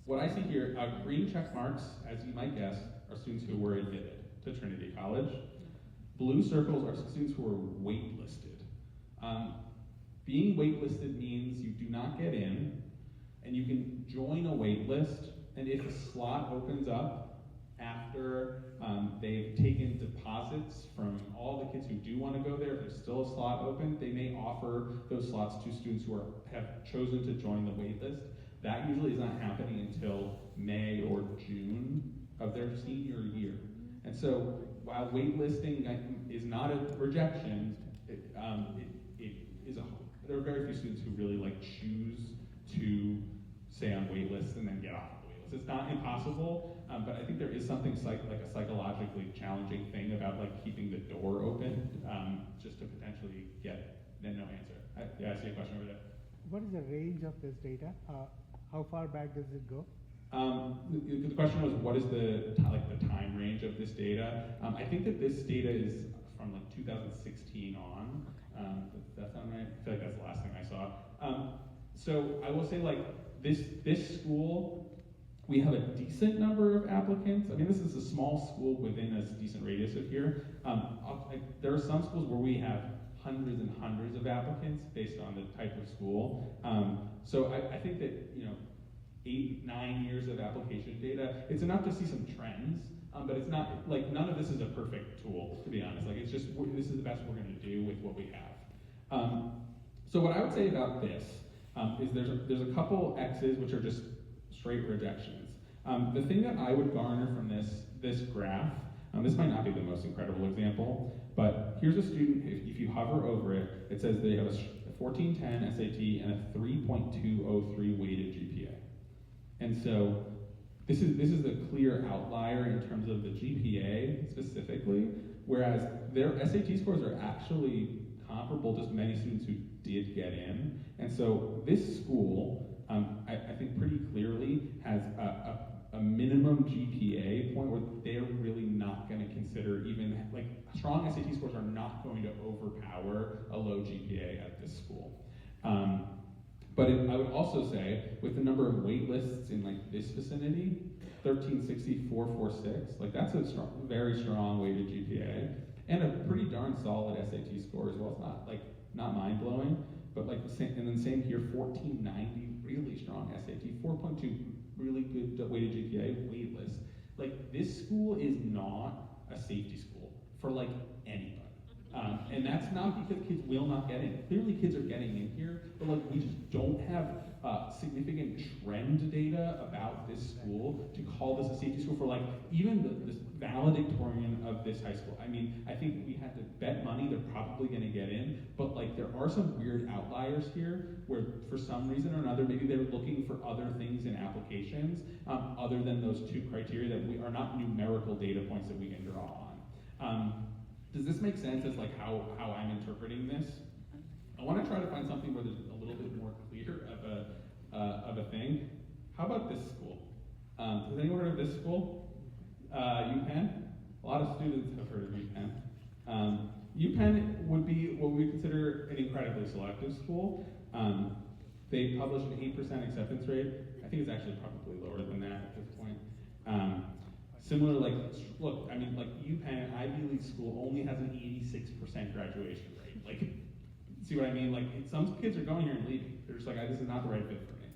what I see here, green check marks, as you might guess, are students who were admitted to Trinity College. Blue circles are students who are waitlisted. Being waitlisted means you do not get in, and you can join a wait list, and if a slot opens up after they've taken deposits from all the kids who do want to go there, if there's still a slot open, they may offer those slots to students who have chosen to join the wait list. That usually is not happening until May or June of their senior year. And so while waitlisting is not a rejection, there are very few students who really choose to stay on wait lists and then get off the wait list. It's not impossible, but I think there is something like a psychologically challenging thing about keeping the door open just to potentially get no answer. I see a question over there. What is the range of this data? How far back does it go? The question was, what is the time range of this data? I think that this data is from 2016 on. Does that sound right? I feel like that's the last thing I saw. So I will say, this school, we have a decent number of applicants. I mean, this is a small school within a decent radius of here. There are some schools where we have hundreds and hundreds of applicants based on the type of school. So I think that 8-9 years of application data, it's enough to see some trends, but it's not none of this is a perfect tool, to be honest. It's just this is the best we're going to do with what we have. So what I would say about this is there's a couple X's which are just straight rejections. The thing that I would garner from this graph, this might not be the most incredible example, but here's a student, if you hover over it, it says they have a 1410 SAT and a 3.203 weighted GPA. And so this is the clear outlier in terms of the GPA specifically, whereas their SAT scores are actually comparable to many students who did get in. And so this school, I think pretty clearly has a minimum GPA point where they're really not going to consider even, strong SAT scores are not going to overpower a low GPA at this school. But I would also say, with the number of wait lists in this vicinity, 1360, 446, that's a very strong weighted GPA, and a pretty darn solid SAT score as well. It's not mind blowing, but and then same here, 1490, really strong SAT, 4.2, really good weighted GPA, wait list. This school is not a safety school for anybody. And that's not because kids will not get in. Clearly kids are getting in here, but we just don't have significant trend data about this school to call this a safety school for even the valedictorian of this high school. I mean, I think we had to bet money they're probably gonna get in, but there are some weird outliers here where for some reason or another, maybe they're looking for other things in applications other than those two criteria that are not numerical data points that we can draw on. Does this make sense as how I'm interpreting this? I want to try to find something where there's a little bit more clear of a thing. How about this school? Has anyone heard of this school? UPenn? A lot of students have heard of UPenn. UPenn would be what we consider an incredibly selective school. They publish an 8% acceptance rate. I think it's actually probably lower than that at this point. Similar, look, I mean, UPenn, I Ivy League school only has an 86% graduation rate. Like, see what I mean? Like, some kids are going here and leaving. They're just like, this is not the right fit for me.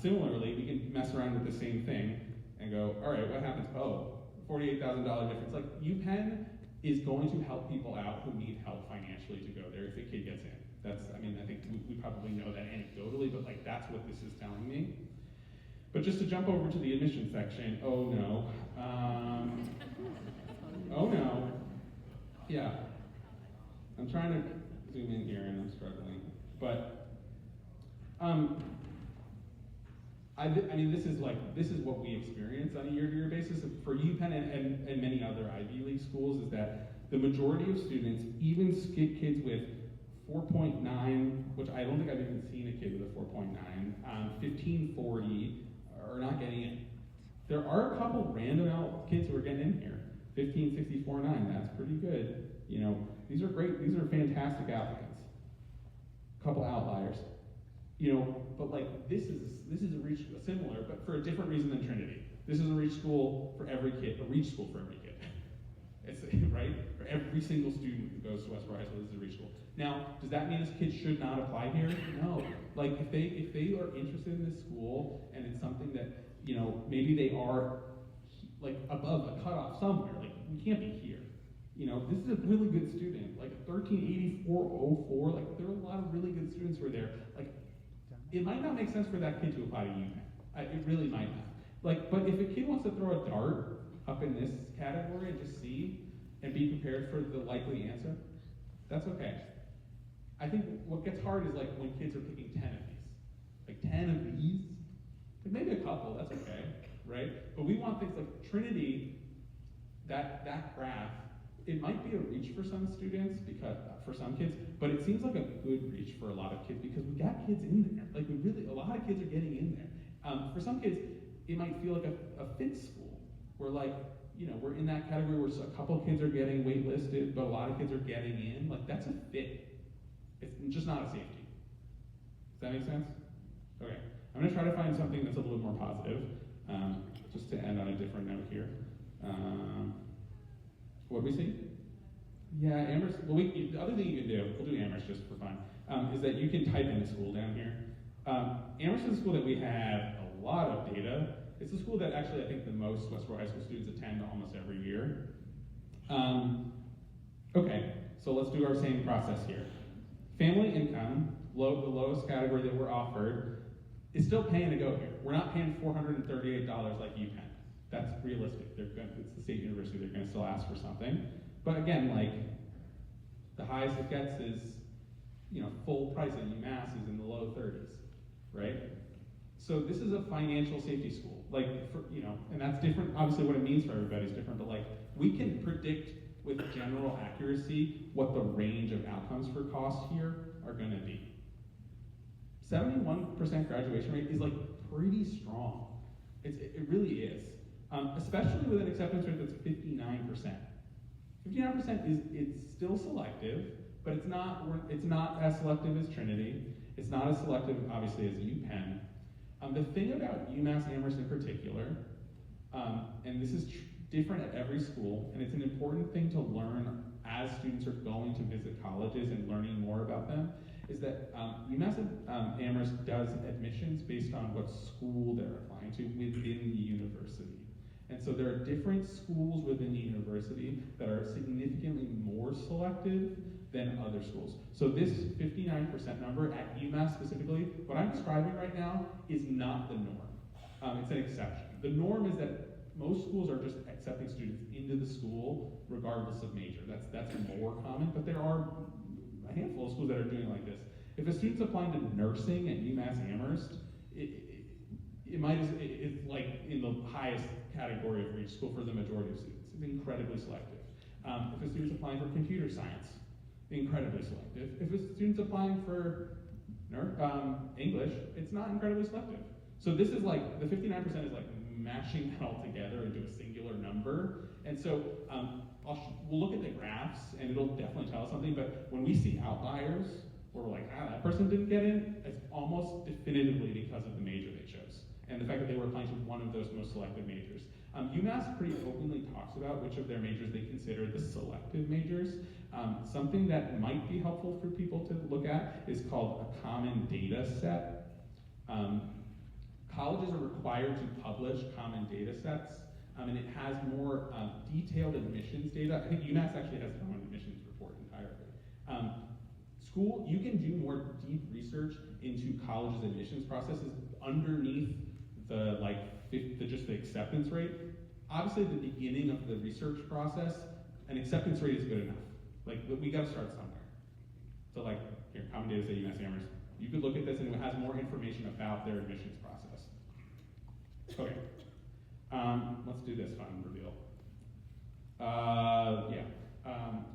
Similarly, we can mess around with the same thing and go, all right, what happens? Oh, $48,000 difference. Like, UPenn is going to help people out who need help financially to go there if a kid gets in. That's, I mean, I think we probably know that anecdotally, but like, that's what this is telling me. But just to jump over to the admissions section, oh no. Oh no. Yeah. I'm trying to zoom in here and I'm struggling. But, I mean, this is what we experience on a year-to-year basis for UPenn and many other Ivy League schools, is that the majority of students, even kids with 4.9, which I don't think I've even seen a kid with a 4.9, 1540, are not getting in. There are a couple random out kids who are getting in here. 1564.9, that's pretty good. You know, these are great, these are fantastic applicants. A couple outliers. You know, but like this is a reach similar, but for a different reason than Trinity. This is a reach school for every kid, a reach school for every kid. It's right? For every single student who goes to Westborough High School, this is a reach school. Now, does that mean this kid should not apply here? No. Like if they are interested in this school and it's something that, you know, maybe they are like above a cutoff somewhere, like we can't be here. You know, this is a really good student, like 1384.04, like there are a lot of really good students who are there. Like, it might not make sense for that kid to apply to UPenn. It really might not. Like, but if a kid wants to throw a dart up in this category and just see and be prepared for the likely answer, that's okay. I think what gets hard is like when kids are picking 10 of these. Like 10 of these? Like maybe a couple, that's okay, right? But we want things like Trinity, that graph, it might be a reach for some students, because for some kids, but it seems like a good reach for a lot of kids because we got kids in there. Like a lot of kids are getting in there. For some kids, it might feel like a fit school, where like, you know, we're in that category where a couple of kids are getting waitlisted, but a lot of kids are getting in. Like that's a fit. It's just not a safety. Does that make sense? Okay, I'm gonna try to find something that's a little bit more positive, just to end on a different note here. What do we see? Yeah, Amherst, well, the other thing you can do, we'll do Amherst just for fun, is that you can type in a school down here. Amherst is a school that we have a lot of data. It's a school that actually I think the most Westborough High School students attend almost every year. Okay, so let's do our same process here. Family income, the lowest category that we're offered, is still paying to go here. We're not paying $438 like UPenn. That's realistic. It's the state university, they're gonna still ask for something. But again, like, the highest it gets is, you know, full price at UMass is in the low 30s, right? So this is a financial safety school. Like, you know, and that's different. Obviously what it means for everybody is different, but like, we can predict with general accuracy what the range of outcomes for cost here are gonna be. 71% graduation rate is like pretty strong. It really is. Especially with an acceptance rate that's 59%. 59% it's still selective, but it's not as selective as Trinity. It's not as selective, obviously, as UPenn. The thing about UMass Amherst in particular, and this is different at every school, and it's an important thing to learn as students are going to visit colleges and learning more about them, is that UMass Amherst does admissions based on what school they're applying to within the university. And so there are different schools within the university that are significantly more selective than other schools. So this 59% number at UMass specifically, what I'm describing right now is not the norm. It's an exception. The norm is that most schools are just accepting students into the school regardless of major. That's more common, but there are a handful of schools that are doing it like this. If a student's applying to nursing at UMass Amherst, it's like in the highest category of reach school for the majority of students. It's incredibly selective. If a student's applying for computer science, incredibly selective. If a student's applying for English, it's not incredibly selective. So this is like, the 59% is like mashing that all together into a singular number. And so we'll look at the graphs and it'll definitely tell us something, but when we see outliers, where we're like, that person didn't get in, it's almost definitively because of the major they chose. And the fact that they were applying to one of those most selective majors. UMass pretty openly talks about which of their majors they consider the selective majors. Something that might be helpful for people to look at is called a common data set. Colleges are required to publish common data sets, and it has more detailed admissions data. I think UMass actually has their own admissions report entirely. You can do more deep research into colleges' admissions processes underneath the just the acceptance rate. Obviously, at the beginning of the research process, an acceptance rate is good enough. We got to start somewhere. So here, common data set UMass Amherst. You could look at this and it has more information about their admissions process. Okay. Let's do this fun reveal.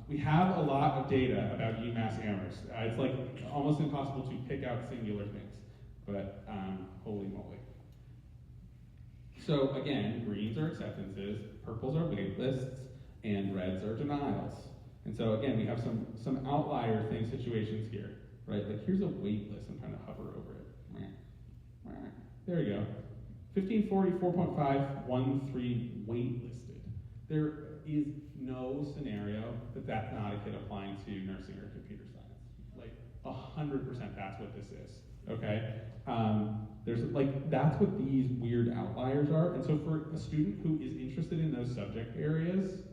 We have a lot of data about UMass Amherst. It's almost impossible to pick out singular things, but holy moly. So again, greens are acceptances, purples are wait lists, and reds are denials. And so again, we have some outlier situations here, right? Here's a wait list. I'm trying to hover over it. There you go. 1540, 4.513 wait listed. There is no scenario that's not a kid applying to nursing or computer science. 100% that's what this is, okay? That's what these weird outliers are. And so for a student who is interested in those subject areas,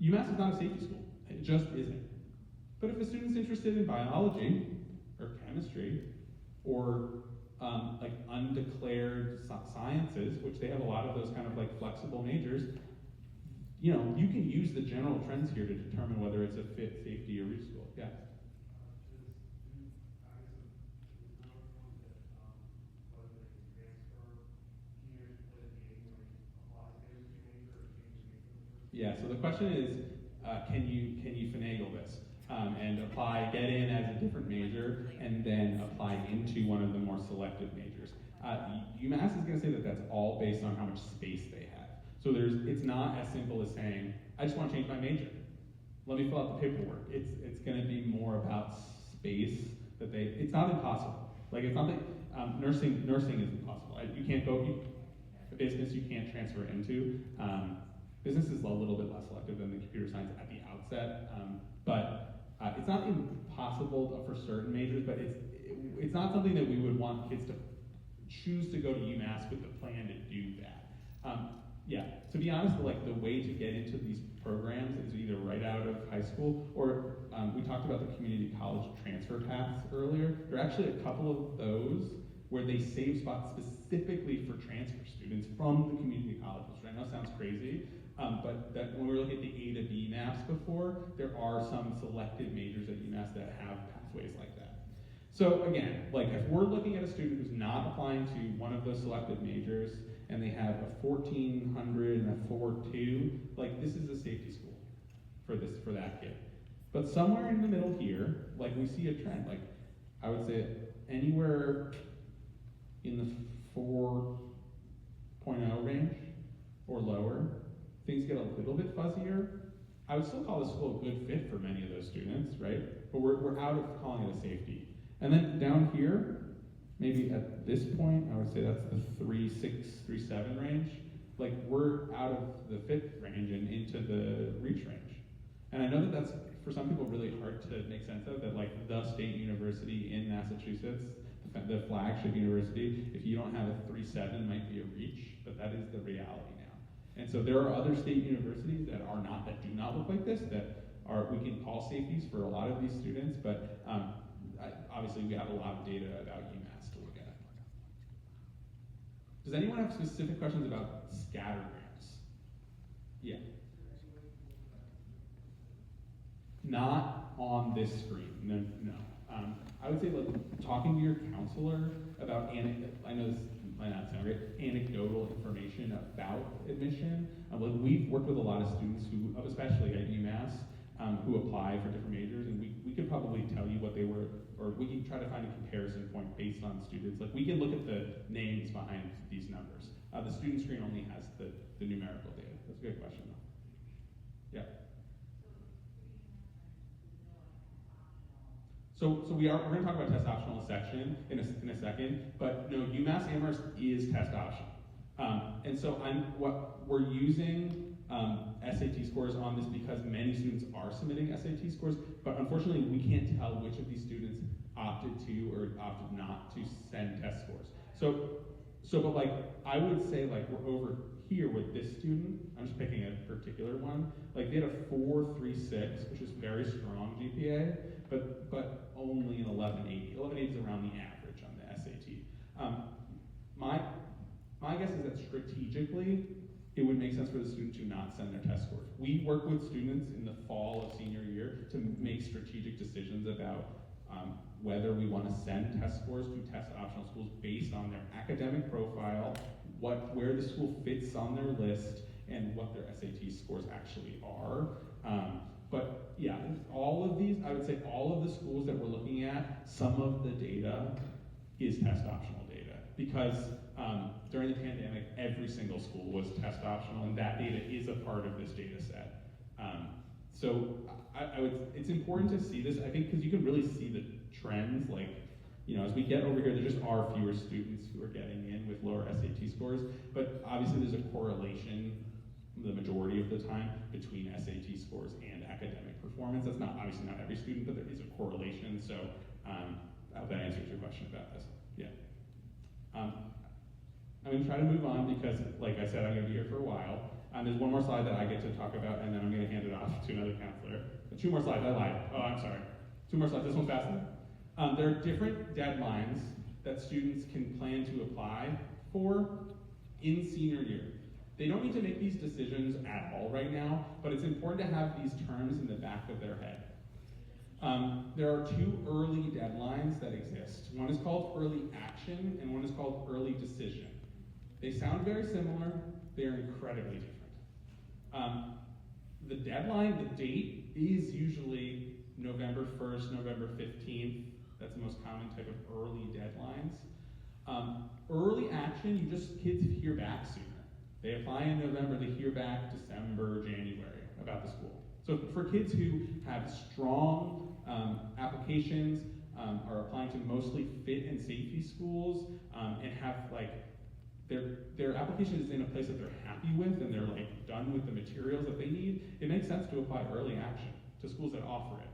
UMass is not a safety school. It just isn't. But if a student's interested in biology or chemistry or undeclared sciences, which they have a lot of those kind of flexible majors, you can use the general trends here to determine whether it's a fit, safety, or reach school. Yeah. Yeah, so the question is, can you finagle this and get in as a different major and then apply into one of the more selective majors? UMass is going to say that that's all based on how much space they have. So it's not as simple as saying, I just want to change my major. Let me fill out the paperwork. It's going to be more about space it's not impossible. It's not that nursing is impossible. You can't go, business you can't transfer into. Business is a little bit less selective than the computer science at the outset, but it's not impossible for certain majors, but it's not something that we would want kids to choose to go to UMass with the plan to do that. To be honest, the way to get into these programs is either right out of high school or we talked about the community college transfer paths earlier. There are actually a couple of those where they save spots specifically for transfer students from the community college, which I know sounds crazy, but when we were looking at the A to B maps before, there are some selective majors at UMass that have pathways like that. So again, if we're looking at a student who's not applying to one of those selective majors and they have a 1400 and a 4.2, this is a safety school for that kid. But somewhere in the middle here, we see a trend. I would say anywhere in the 4.0 range or lower, things get a little bit fuzzier. I would still call this school a good fit for many of those students, right? But we're out of calling it a safety. And then down here, maybe at this point, I would say that's the 3.6, 3.7 range. We're out of the fit range and into the reach range. And I know that that's, for some people, really hard to make sense of, that the state university in Massachusetts, the flagship university, if you don't have a 3.7, might be a reach, but that is the reality now. And so there are other state universities that do not look like this, we can call safeties for a lot of these students, but obviously we have a lot of data about UMass to look at. Does anyone have specific questions about scattergrams? Yeah. Not on this screen, no. I would say talking to your counselor about, I know this might not sound great, anecdotal information about admission. We've worked with a lot of students who, especially at UMass, who apply for different majors, and we could probably tell you what they were, or we can try to find a comparison point based on students. We can look at the names behind these numbers. The student screen only has the numerical data. That's a good question, though. Yeah. So we're going to talk about test optional in a second, but no, UMass Amherst is test optional. And so we're using SAT scores on this because many students are submitting SAT scores, but unfortunately we can't tell which of these students opted to or opted not to send test scores. But like, I would say like we're over here with this student, I'm just picking a particular one, like they had a 4.36, which is very strong GPA, but only an 1180. 1180 is around the average on the SAT. My guess is that strategically, it would make sense for the student to not send their test scores. We work with students in the fall of senior year to make strategic decisions about whether we want to send test scores to test optional schools based on their academic profile, where the school fits on their list, and what their SAT scores actually are. But yeah, all of these, I would say all of the schools that we're looking at, some of the data is test optional data. Because during the pandemic, every single school was test optional, and that data is a part of this data set. So it's important to see this, I think, because you can really see the trends, like, you know, as we get over here, there just are fewer students who are getting in with lower SAT scores, but obviously there's a correlation the majority of the time between SAT scores and academic performance. That's obviously not every student, but there is a correlation, so I hope that answers your question about this. Yeah. I'm going to try to move on because, like I said, I'm going to be here for a while. There's one more slide that I get to talk about, and then I'm going to hand it off to another counselor. 2 more slides, I lied. Oh, I'm sorry. 2 more slides, this one's faster. There are different deadlines that students can plan to apply for in senior year. They don't need to make these decisions at all right now, but it's important to have these terms in the back of their head. There are 2 early deadlines that exist. One is called early action, and one is called early decision. They sound very similar, they are incredibly different. The deadline, the date, is usually November 1st, November 15th. That's the most common type of early deadlines. Early action, kids hear back sooner. They apply in November, they hear back December, January about the school. So for kids who have strong applications, are applying to mostly fit and safety schools, and have like, their application is in a place that they're happy with and they're like done with the materials that they need, it makes sense to apply early action to schools that offer it.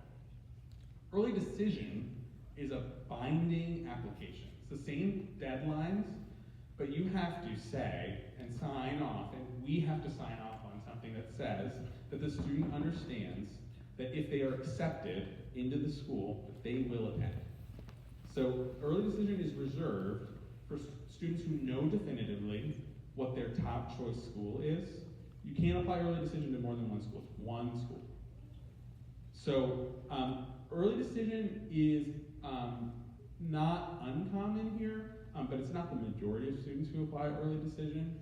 Early decision is a binding application. It's the same deadlines, but you have to say and sign off, and we have to sign off on something that says that the student understands that if they are accepted into the school, that they will attend. So early decision is reserved for students who know definitively what their top choice school is. You can't apply early decision to more than one school. It's one school. So early decision is not uncommon here, but it's not the majority of students who apply early decision.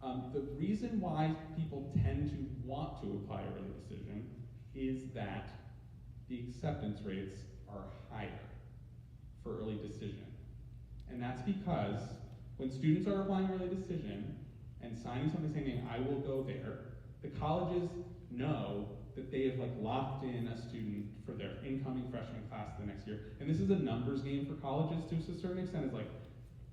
The reason why people tend to want to apply early decision is that the acceptance rates are higher for early decision. And that's because when students are applying early decision and signing something saying, I will go there, the colleges know that they have like locked in a student for their incoming freshman class the next year. And this is a numbers game for colleges to a certain extent. It's like,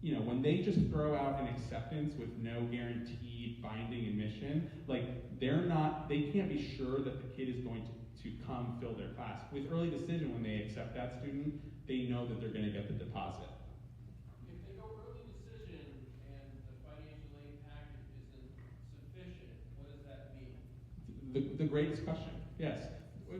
you know, when they just throw out an acceptance with no guaranteed binding admission, like they can't be sure that the kid is going to come fill their class. With early decision, when they accept that student, they know that they're going to get the deposit. If they go early decision and the financial aid package isn't sufficient, what does that mean? The greatest question, yes.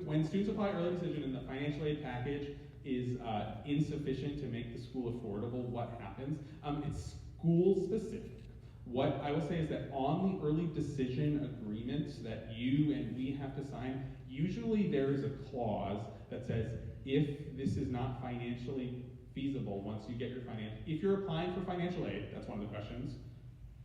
When students apply early decision and the financial aid package is insufficient to make the school affordable, what happens? It's school specific. What I will say is that on the early decision agreements that you and we have to sign, usually there is a clause that says if this is not financially feasible once you get your if you're applying for financial aid, that's one of the questions,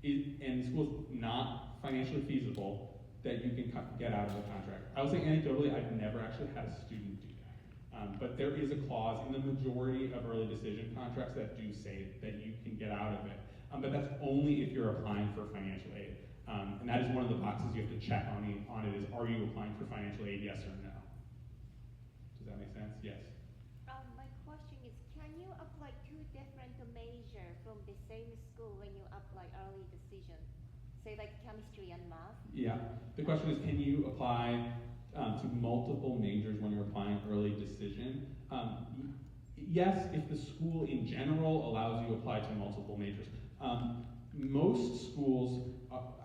and the school's not financially feasible, that you can get out of the contract. I will say anecdotally, I've never actually had a student do that. But there is a clause in the majority of early decision contracts that do say that you can get out of it. But that's only if you're applying for financial aid. And that is one of the boxes you have to check on it is, are you applying for financial aid, yes or no? Does that make sense? Yes. My question is, can you apply 2 different majors from the same school when you apply early decision? say like chemistry and math? Yeah. The question is, can you apply to multiple majors when you're applying early decision? Yes, if the school in general allows you to apply to multiple majors. Most schools,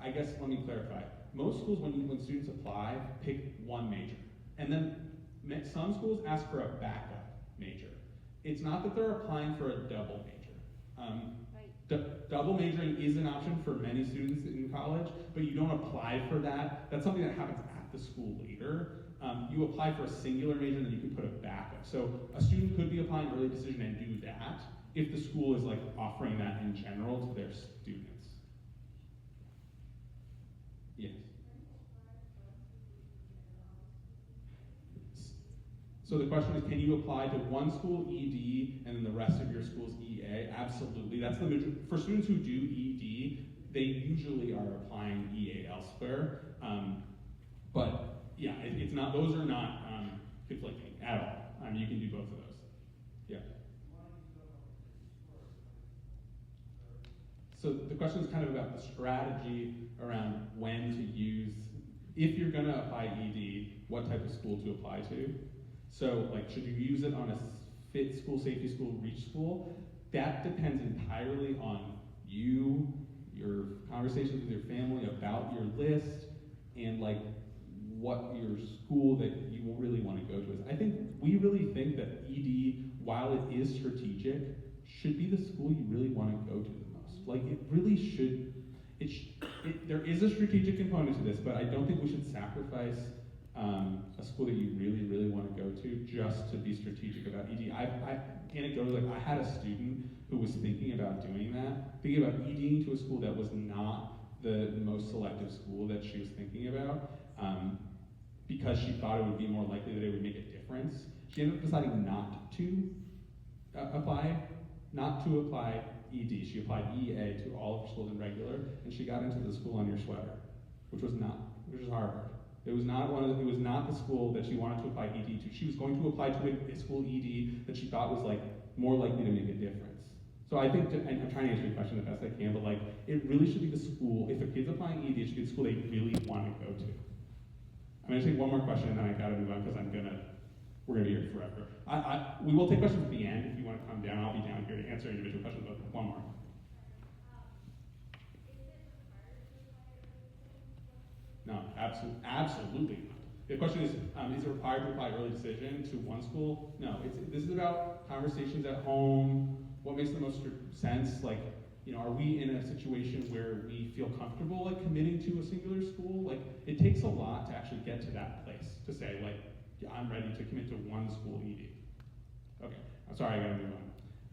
I guess let me clarify. Most schools, when students apply, pick one major. And then some schools ask for a backup major. It's not that they're applying for a double major. Double majoring is an option for many students in college, but you don't apply for that. That's something that happens at the school later. You apply for a singular major and then you can put a backup. So a student could be applying early decision and do that if the school is like offering that in general to their students. Yes. So the question is, can you apply to one school ED and then the rest of your school's EA? Absolutely. That's the major. For students who do ED, they usually are applying EA elsewhere. But yeah, it's not. Those are not conflicting at all. You can do both of those. Yeah. So the question is kind of about the strategy around when to use. If you're going to apply ED, what type of school to apply to? So, like, should you use it on a fit school, safety school, reach school? That depends entirely on you, your conversations with your family about your list, and like what your school that you really want to go to is. I think we really think that ED, while it is strategic, should be the school you really want to go to the most. Like, it really should. There is a strategic component to this, but I don't think we should sacrifice a school that you really, really want to go to just to be strategic about ED. Anecdotally, like, I had a student who was thinking about doing that, thinking about EDing to a school that was not the most selective school that she was thinking about, because she thought it would be more likely that it would make a difference. She ended up deciding not to apply ED. She applied EA to all of her schools in regular, and she got into the school on your sweater, which was Harvard. It was not the school that she wanted to apply ED to. She was going to apply to a school ED that she thought was like more likely to make a difference. So I think, and I'm trying to answer your question the best I can, but like, it really should be the school. If a kid's applying ED, it should be the school they really want to go to. I'm gonna take one more question and then I gotta move on because we're gonna be here forever. We will take questions at the end. If you want to come down, I'll be down here to answer individual questions, but one more. No, absolutely not. The question is it required to apply early decision to one school? No, this is about conversations at home, what makes the most sense, like, are we in a situation where we feel comfortable like committing to a singular school? Like, it takes a lot to actually get to that place, to say like, yeah, I'm ready to commit to one school ED. Okay, I'm sorry, I gotta move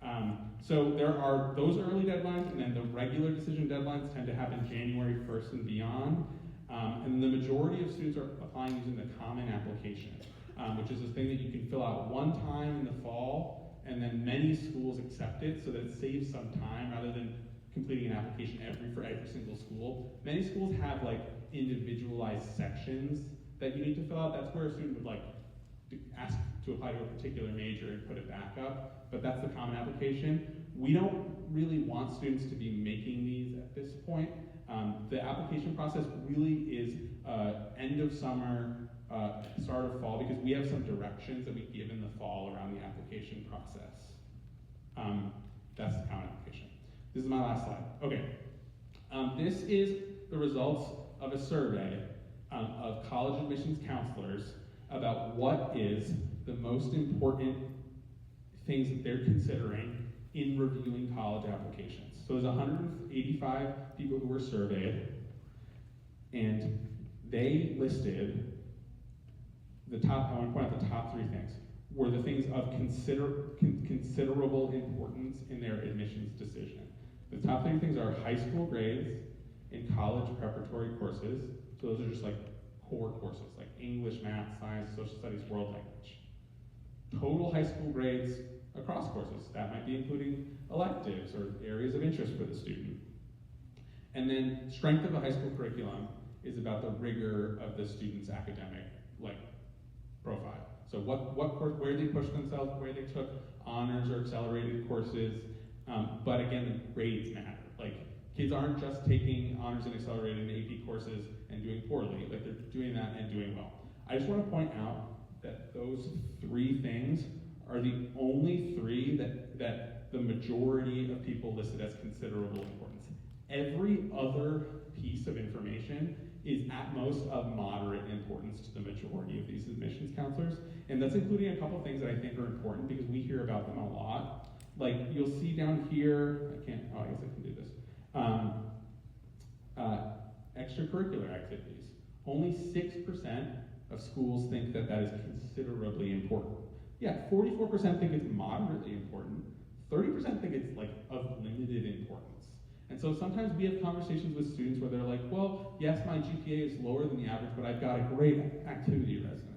on. So there are those early deadlines, and then the regular decision deadlines tend to happen January 1st and beyond. And the majority of students are applying using the common application, which is a thing that you can fill out one time in the fall, and then many schools accept it so that it saves some time rather than completing an application for every single school. Many schools have like individualized sections that you need to fill out. That's where a student would like ask to apply to a particular major and put it back up, but that's the common application. We don't really want students to be making these at this point. The application process really is end of summer, start of fall, because we have some directions that we give in the fall around the application process. That's the common application. This is my last slide. Okay. This is the results of a survey of college admissions counselors about what is the most important things that they're considering in reviewing college applications. So there's 185 people who were surveyed, and they listed the top, I want to point out the top three things, were the things of considerable importance in their admissions decision. The top three things are high school grades and college preparatory courses. So those are just like core courses, like English, math, science, social studies, world language. Total high school grades across courses. That might be including electives or areas of interest for the student. And then strength of a high school curriculum is about the rigor of the student's academic profile. So what course, where they pushed themselves, where they took honors or accelerated courses. But again, the grades matter. Like, kids aren't just taking honors and accelerated and AP courses and doing poorly, like they're doing that and doing well. I just want to point out that those 3 things are the only 3 that the majority of people listed as considerable importance. Every other piece of information is at most of moderate importance to the majority of these admissions counselors, and that's including a couple things that I think are important because we hear about them a lot. Like you'll see down here, I guess I can do this. Extracurricular activities. Only 6% of schools think that is considerably important. Yeah, 44% think it's moderately important. 30% think it's like of limited importance. And so sometimes we have conversations with students where they're like, well, yes, my GPA is lower than the average, but I've got a great activity resume.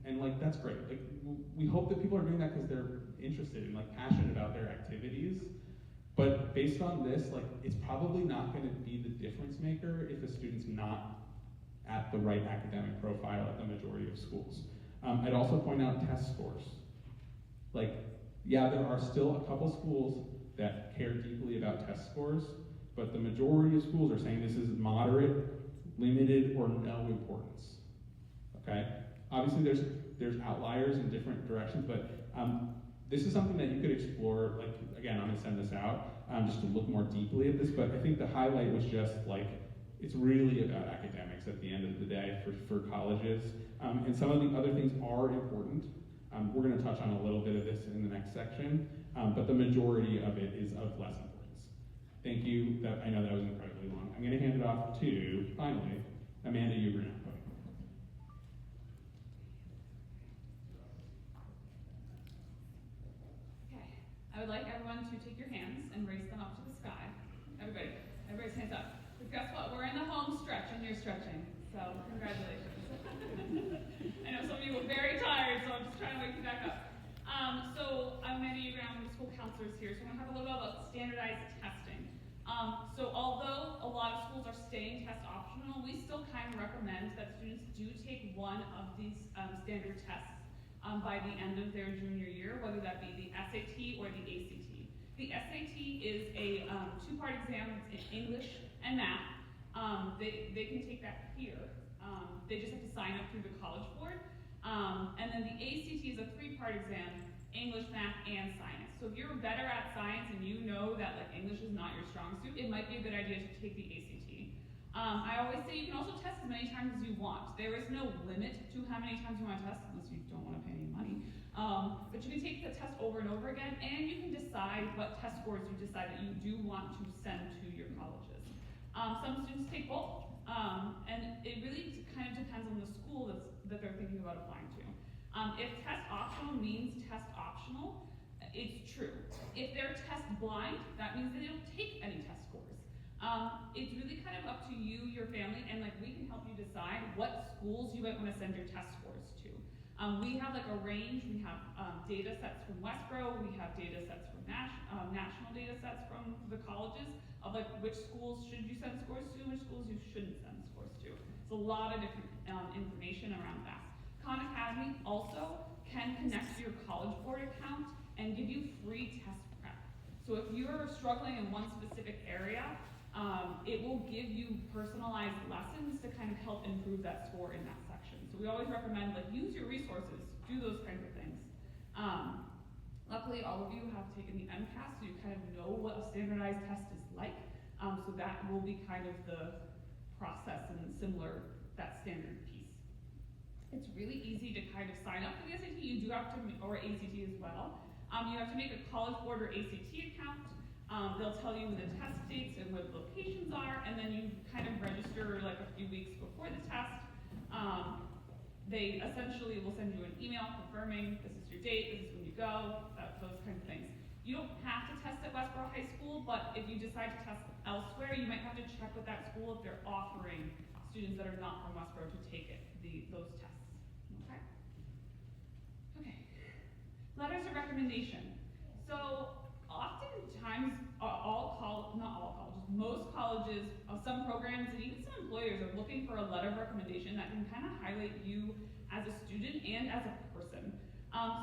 And like, that's great. Like, we hope that people are doing that because they're interested and like passionate about their activities. But based on this, like, it's probably not going to be the difference maker if a student's not at the right academic profile at the majority of schools. I'd also point out test scores. Like, yeah, there are still a couple schools that care deeply about test scores, but the majority of schools are saying this is moderate, limited, or no importance. Okay? Obviously, there's outliers in different directions, but this is something that you could explore. Like, again, I'm gonna send this out just to look more deeply at this, but I think the highlight was just like, it's really about academics at the end of the day for colleges. And some of the other things are important. We're gonna touch on a little bit of this in the next section, but the majority of it is of less importance. Thank you. I know that was incredibly long. I'm gonna hand it off to, finally, Amanda Ugrant. I would like everyone to take your hands and raise them up to the sky. Everybody's hands up. But guess what? We're in the home stretch and you're stretching. So congratulations. I know some of you were very tired, so I'm just trying to wake you back up. So I'm Amanda Ugrant, one of the school counselors here. So I'm gonna talk a little bit about standardized testing. So although a lot of schools are staying test optional, we still kind of recommend that students do take one of these standard tests by the end of their junior year, whether that be the SAT or the ACT. The SAT is a 2-part exam. It's in English and math. They can take that here. They just have to sign up through the College Board. And then the ACT is a 3-part exam, English, math, and science. So if you're better at science and you know that like English is not your strong suit, it might be a good idea to take the ACT. I always say you can also test as many times as you want. There is no limit to how many times you want to test, unless you don't want to pay any money. But you can take the test over and over again, and you can decide what test scores you decide that you do want to send to your colleges. Some students take both, and it really kind of depends on the school that they're thinking about applying to. If test optional means test optional, it's true. If they're test blind, that means they don't take any test scores. It's really kind of up to you, your family, and like we can help you decide what schools you might want to send your test scores to. We have like a range. We have data sets from Westborough. We have data sets from national data sets from the colleges of like which schools should you send scores to, which schools you shouldn't send scores to. It's a lot of different information around that. Khan Academy also can connect to your College Board account and give you free test prep. So if you're struggling in one specific area, it will give you personalized lessons to kind of help improve that score in that section. So we always recommend like use your resources, do those kinds of things. Luckily, all of you have taken the MCAS, so you kind of know what a standardized test is like. So that will be kind of the process and similar, that standard piece. It's really easy to kind of sign up for the SAT. You do have to, or ACT as well. You have to make a College Board or ACT account. They'll tell you the test dates and where the locations are, and then you kind of register like a few weeks before the test. They essentially will send you an email confirming this is your date, this is when you go, those kinds of things. You don't have to test at Westborough High School, but if you decide to test elsewhere, you might have to check with that school if they're offering students that are not from Westborough to take those tests. Okay? Okay. Letters of recommendation. So oftentimes, most colleges, some programs, and even some employers are looking for a letter of recommendation that can kind of highlight you as a student and as a person.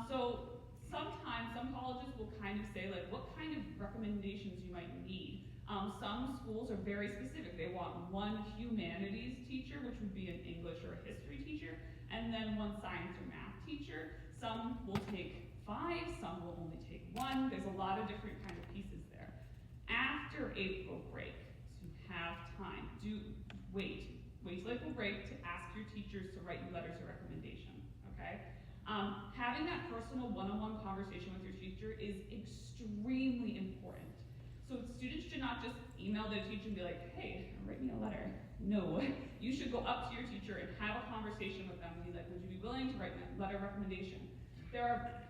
So sometimes some colleges will kind of say like what kind of recommendations you might need. Some schools are very specific. They want one humanities teacher, which would be an English or a history teacher, and then one science or math teacher. Some will take 5, some will only take 1. There's a lot of different kind of pieces there. After April break, to have time, wait till April break to ask your teachers to write you letters of recommendation, okay? Having that personal one-on-one conversation with your teacher is extremely important. So students should not just email their teacher and be like, hey, write me a letter. No, you should go up to your teacher and have a conversation with them and be like, would you be willing to write me a letter of recommendation?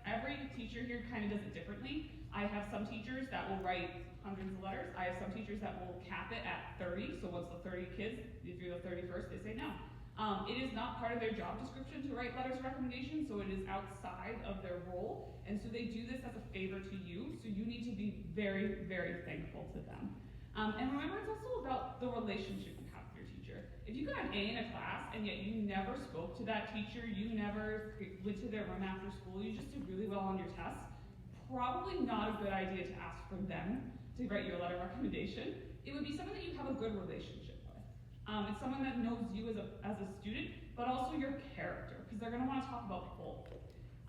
Every teacher here kind of does it differently. I have some teachers that will write hundreds of letters. I have some teachers that will cap it at 30, so once the 30 kids, if you're the 31st, they say no. It is not part of their job description to write letters of recommendation, so it is outside of their role, and so they do this as a favor to you, so you need to be very, very thankful to them. And remember, it's also about the relationship you have with your teacher. If you got an A in a class, and yet you never spoke to that teacher, you never went to their room after school, you just did really well on your tests, probably not a good idea to ask for them to write your letter of recommendation. It would be someone that you have a good relationship with. It's someone that knows you as a student, but also your character, because they're going to want to talk about both.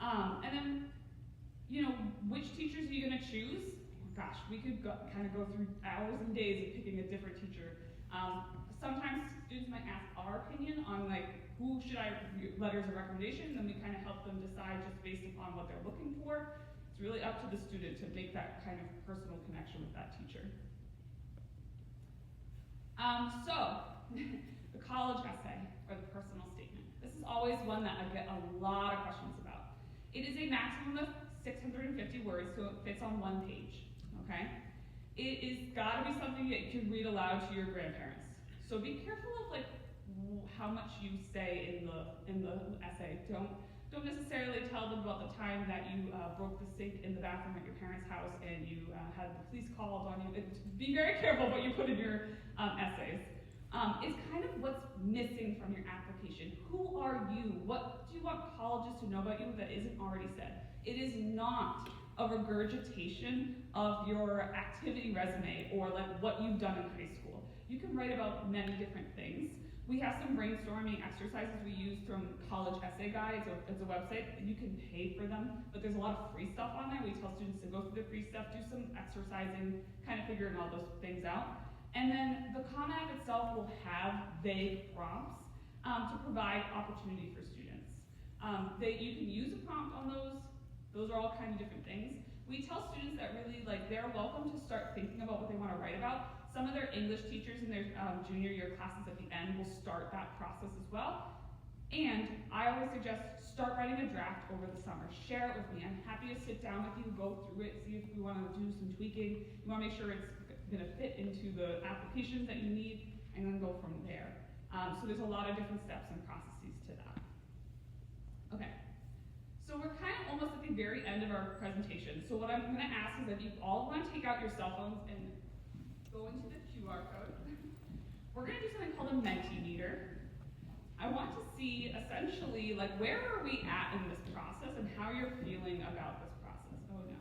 And then, which teachers are you going to choose? Gosh, we could kind of go through hours and days of picking a different teacher. Sometimes students might ask our opinion on who should I write letters of recommendation, and then we kind of help them decide just based upon what they're looking for. It's really up to the student to make that kind of personal connection with that teacher. The college essay or the personal statement. This is always one that I get a lot of questions about. It is a maximum of 650 words, so it fits on one page, okay? It is gotta be something that you can read aloud to your grandparents. So be careful of how much you say in the essay. Don't necessarily tell them about the time that you broke the sink in the bathroom at your parents' house and you had the police called on you. Be very careful what you put in your essays. It's kind of what's missing from your application. Who are you? What do you want colleges to know about you that isn't already said? It is not a regurgitation of your activity resume or what you've done in high school. You can write about many different things. We have some brainstorming exercises we use from College Essay Guides. It's a website. You can pay for them, but there's a lot of free stuff on there. We tell students to go through the free stuff, do some exercising, kind of figuring all those things out. And then the Common App itself will have vague prompts to provide opportunity for students. You can use a prompt on those. Those are all kind of different things. We tell students that really, they're welcome to start thinking about what they want to write about. Some of their English teachers in their junior year classes at the end will start that process as well. And I always suggest start writing a draft over the summer. Share it with me. I'm happy to sit down with you, go through it, see if we want to do some tweaking. You want to make sure it's going to fit into the applications that you need, and then go from there. So there's a lot of different steps and processes to that. Okay. So we're kind of almost at the very end of our presentation. So what I'm going to ask is that you all want to take out your cell phones and go into the QR code. We're going to do something called a Mentimeter. I want to see essentially where are we at in this process and how you're feeling about this process. Oh no.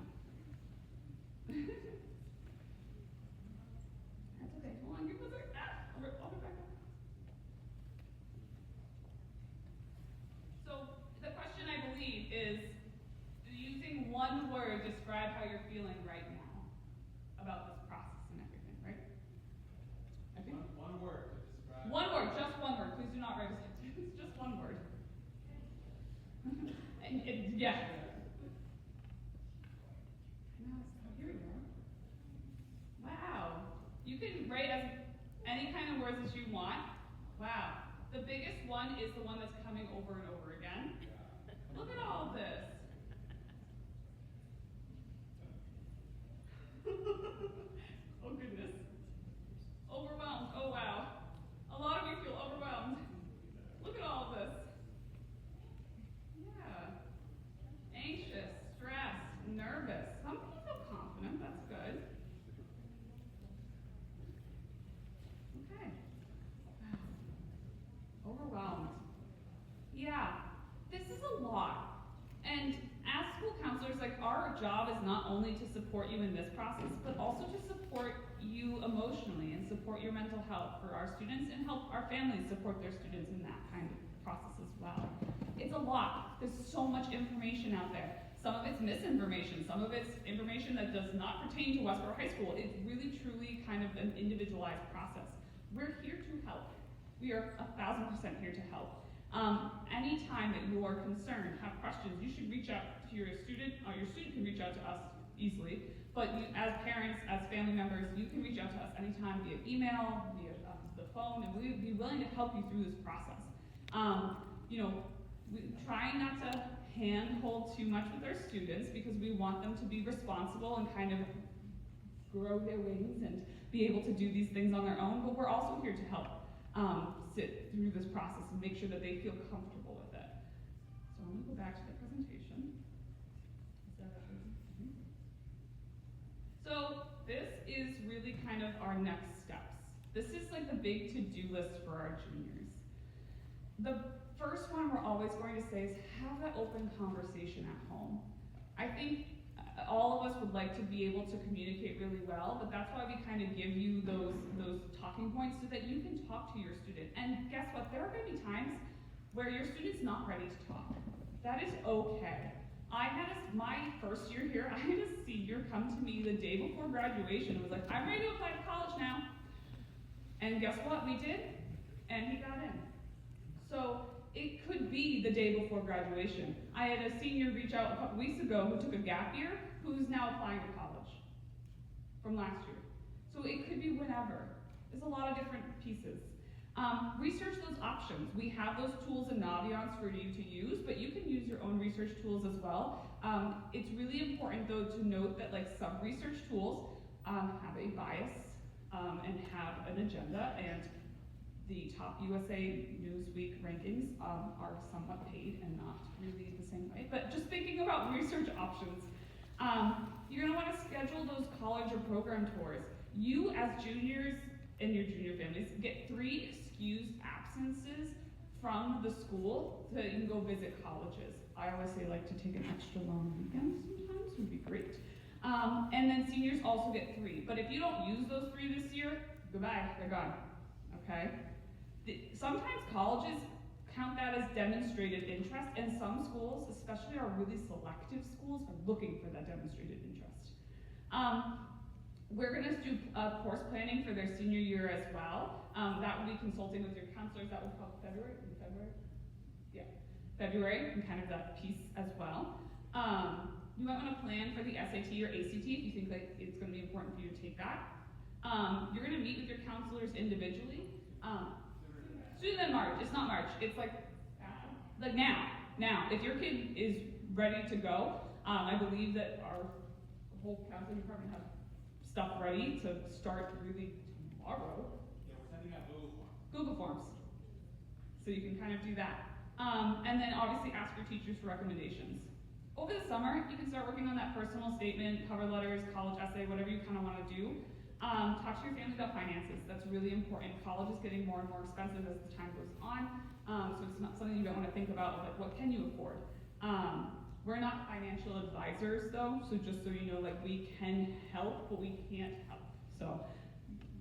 That's okay. Hold on. Give us a second. I'll be back up. So the question I believe is using one word describe how you're feeling right now about this process and everything, right? I think One word to describe. one word, just one word. Please do not write a sentence. It's just one word. Yeah. Here we go. Wow. You can write as any kind of words that you want. Wow. The biggest one is the one that's coming over and over again. Look at all this. Oh goodness. Overwhelmed. Oh wow. A lot of you feel overwhelmed. Look at all of this. Yeah. Anxious, stressed, nervous. Some people feel confident. That's good. Okay. Wow. Overwhelmed. Yeah. This is a lot. And as school counselors, our job is not only to support you in this process, but also to support you emotionally and support your mental health for our students and help our families support their students in that kind of process as well. It's a lot. There's so much information out there. Some of it's misinformation, some of it's information that does not pertain to Westborough High School. It's really, truly kind of an individualized process. We're here to help. We are 1,000% here to help. Anytime that you are concerned, have questions, you should reach out to your student, or your student can reach out to us easily, but you, as parents, as family members, you can reach out to us anytime via email, via the phone, and we would be willing to help you through this process. You know, trying not to handhold too much with our students because we want them to be responsible and kind of grow their wings and be able to do these things on their own, but we're also here to help sit through this process and make sure that they feel comfortable with it. So I'm going to go back to the presentation. So this is really kind of our next steps. This is like the big to-do list for our juniors. The first one we're always going to say is have that open conversation at home. I think all of us would like to be able to communicate really well, but that's why we kind of give you those talking points so that you can talk to your student. And guess what? There are going to be times where your student's not ready to talk. That is okay. My first year here, I had a senior come to me the day before graduation and was like, I'm ready to apply to college now. And guess what? We did, and he got in. So it could be the day before graduation. I had a senior reach out a couple weeks ago who took a gap year, who's now applying to college from last year. So it could be whenever. There's a lot of different pieces. Research those options. We have those tools in Naviance for you to use, but you can use your own research tools as well. It's really important though to note that like some research tools have a bias and have an agenda, and the top USA Newsweek rankings are somewhat paid and not really the same way. But just thinking about research options, you're gonna wanna schedule those college or program tours. You as juniors and your junior families get 3 excused absences from the school so that you can go visit colleges. I always say like to take an extra long weekend sometimes would be great. And then seniors also get 3. But if you don't use those 3 this year, goodbye, they're gone, okay? Sometimes colleges count that as demonstrated interest, and some schools, especially our really selective schools, are looking for that demonstrated interest. We're going to do course planning for their senior year as well. That will be consulting with your counselors. That will be called February? Yeah, February, and kind of that piece as well. You might want to plan for the SAT or ACT if you think like it's going to be important for you to take that. You're going to meet with your counselors individually. Sooner than March. It's not March. It's like now. Now, if your kid is ready to go, I believe that our whole counseling department has stuff ready to start really tomorrow. Yeah, we're sending out Google Forms. Google Forms. So you can kind of do that. And then obviously ask your teachers for recommendations. Over the summer, you can start working on that personal statement, cover letters, college essay, whatever you kind of want to do. Talk to your family about finances. That's really important. College is getting more and more expensive as the time goes on. So it's not something you don't want to think about, like what can you afford? We're not financial advisors though, so just so you know, like we can help, but we can't help. So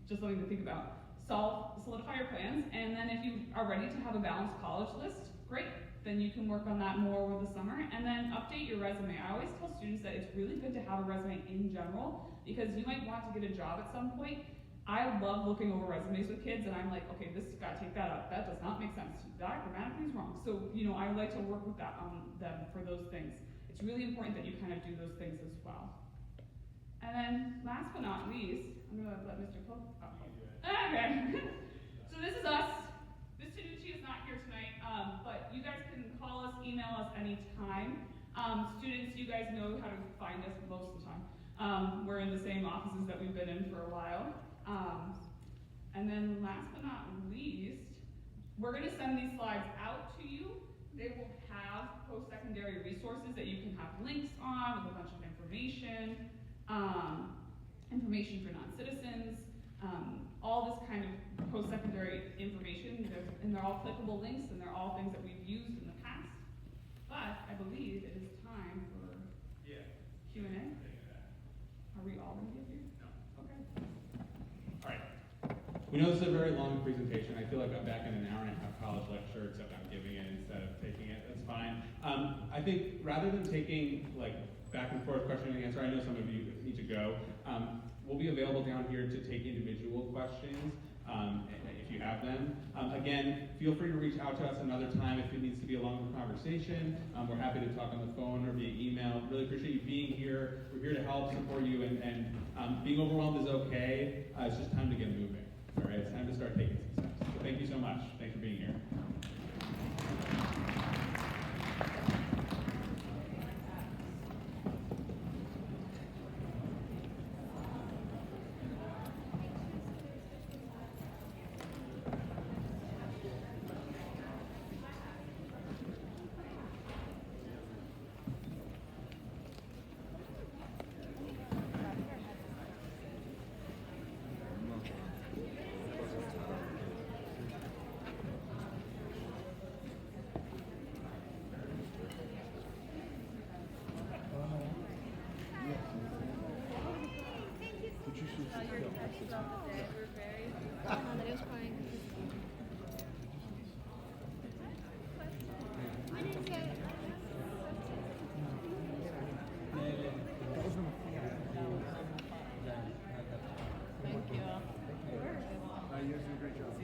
just something to think about. Solidify your plans, and then if you are ready to have a balanced college list, great. Then you can work on that more over the summer, and then update your resume. I always tell students that it's really good to have a resume in general, because you might want to get a job at some point. I love looking over resumes with kids, and I'm like, okay, this gotta take that out. That does not make sense. That grammatically is wrong. So, you know, I like to work with that on them for those things. It's really important that you kind of do those things as well. And then, last but not least, I'm gonna let Mr. Pope. Okay. So this is us. Ms. Tanucci is not here tonight, but you guys can call us, email us anytime. Students, you guys know how to find us most of the time. We're in the same offices that we've been in for a while. And then last but not least, we're going to send these slides out to you. They will have post-secondary resources that you can have links on with a bunch of information, information for non-citizens, all this kind of post-secondary information, and they're all clickable links, and they're all things that we've used in the past. But I believe it is time for Q&A. Are we all going to get here? No. Okay. We know this is a very long presentation. I feel like I'm back in an hour and a half college lecture, except I'm giving it instead of taking it. That's fine. I think rather than taking like back and forth question and answer, I know some of you need to go. We'll be available down here to take individual questions if you have them. Again, feel free to reach out to us another time if it needs to be a longer conversation. We're happy to talk on the phone or via email. Really appreciate you being here. We're here to help support you, and being overwhelmed is okay. It's just time to get moving. All right, it's time to start taking some steps. So thank you so much. Thanks for being here. You're doing a great job.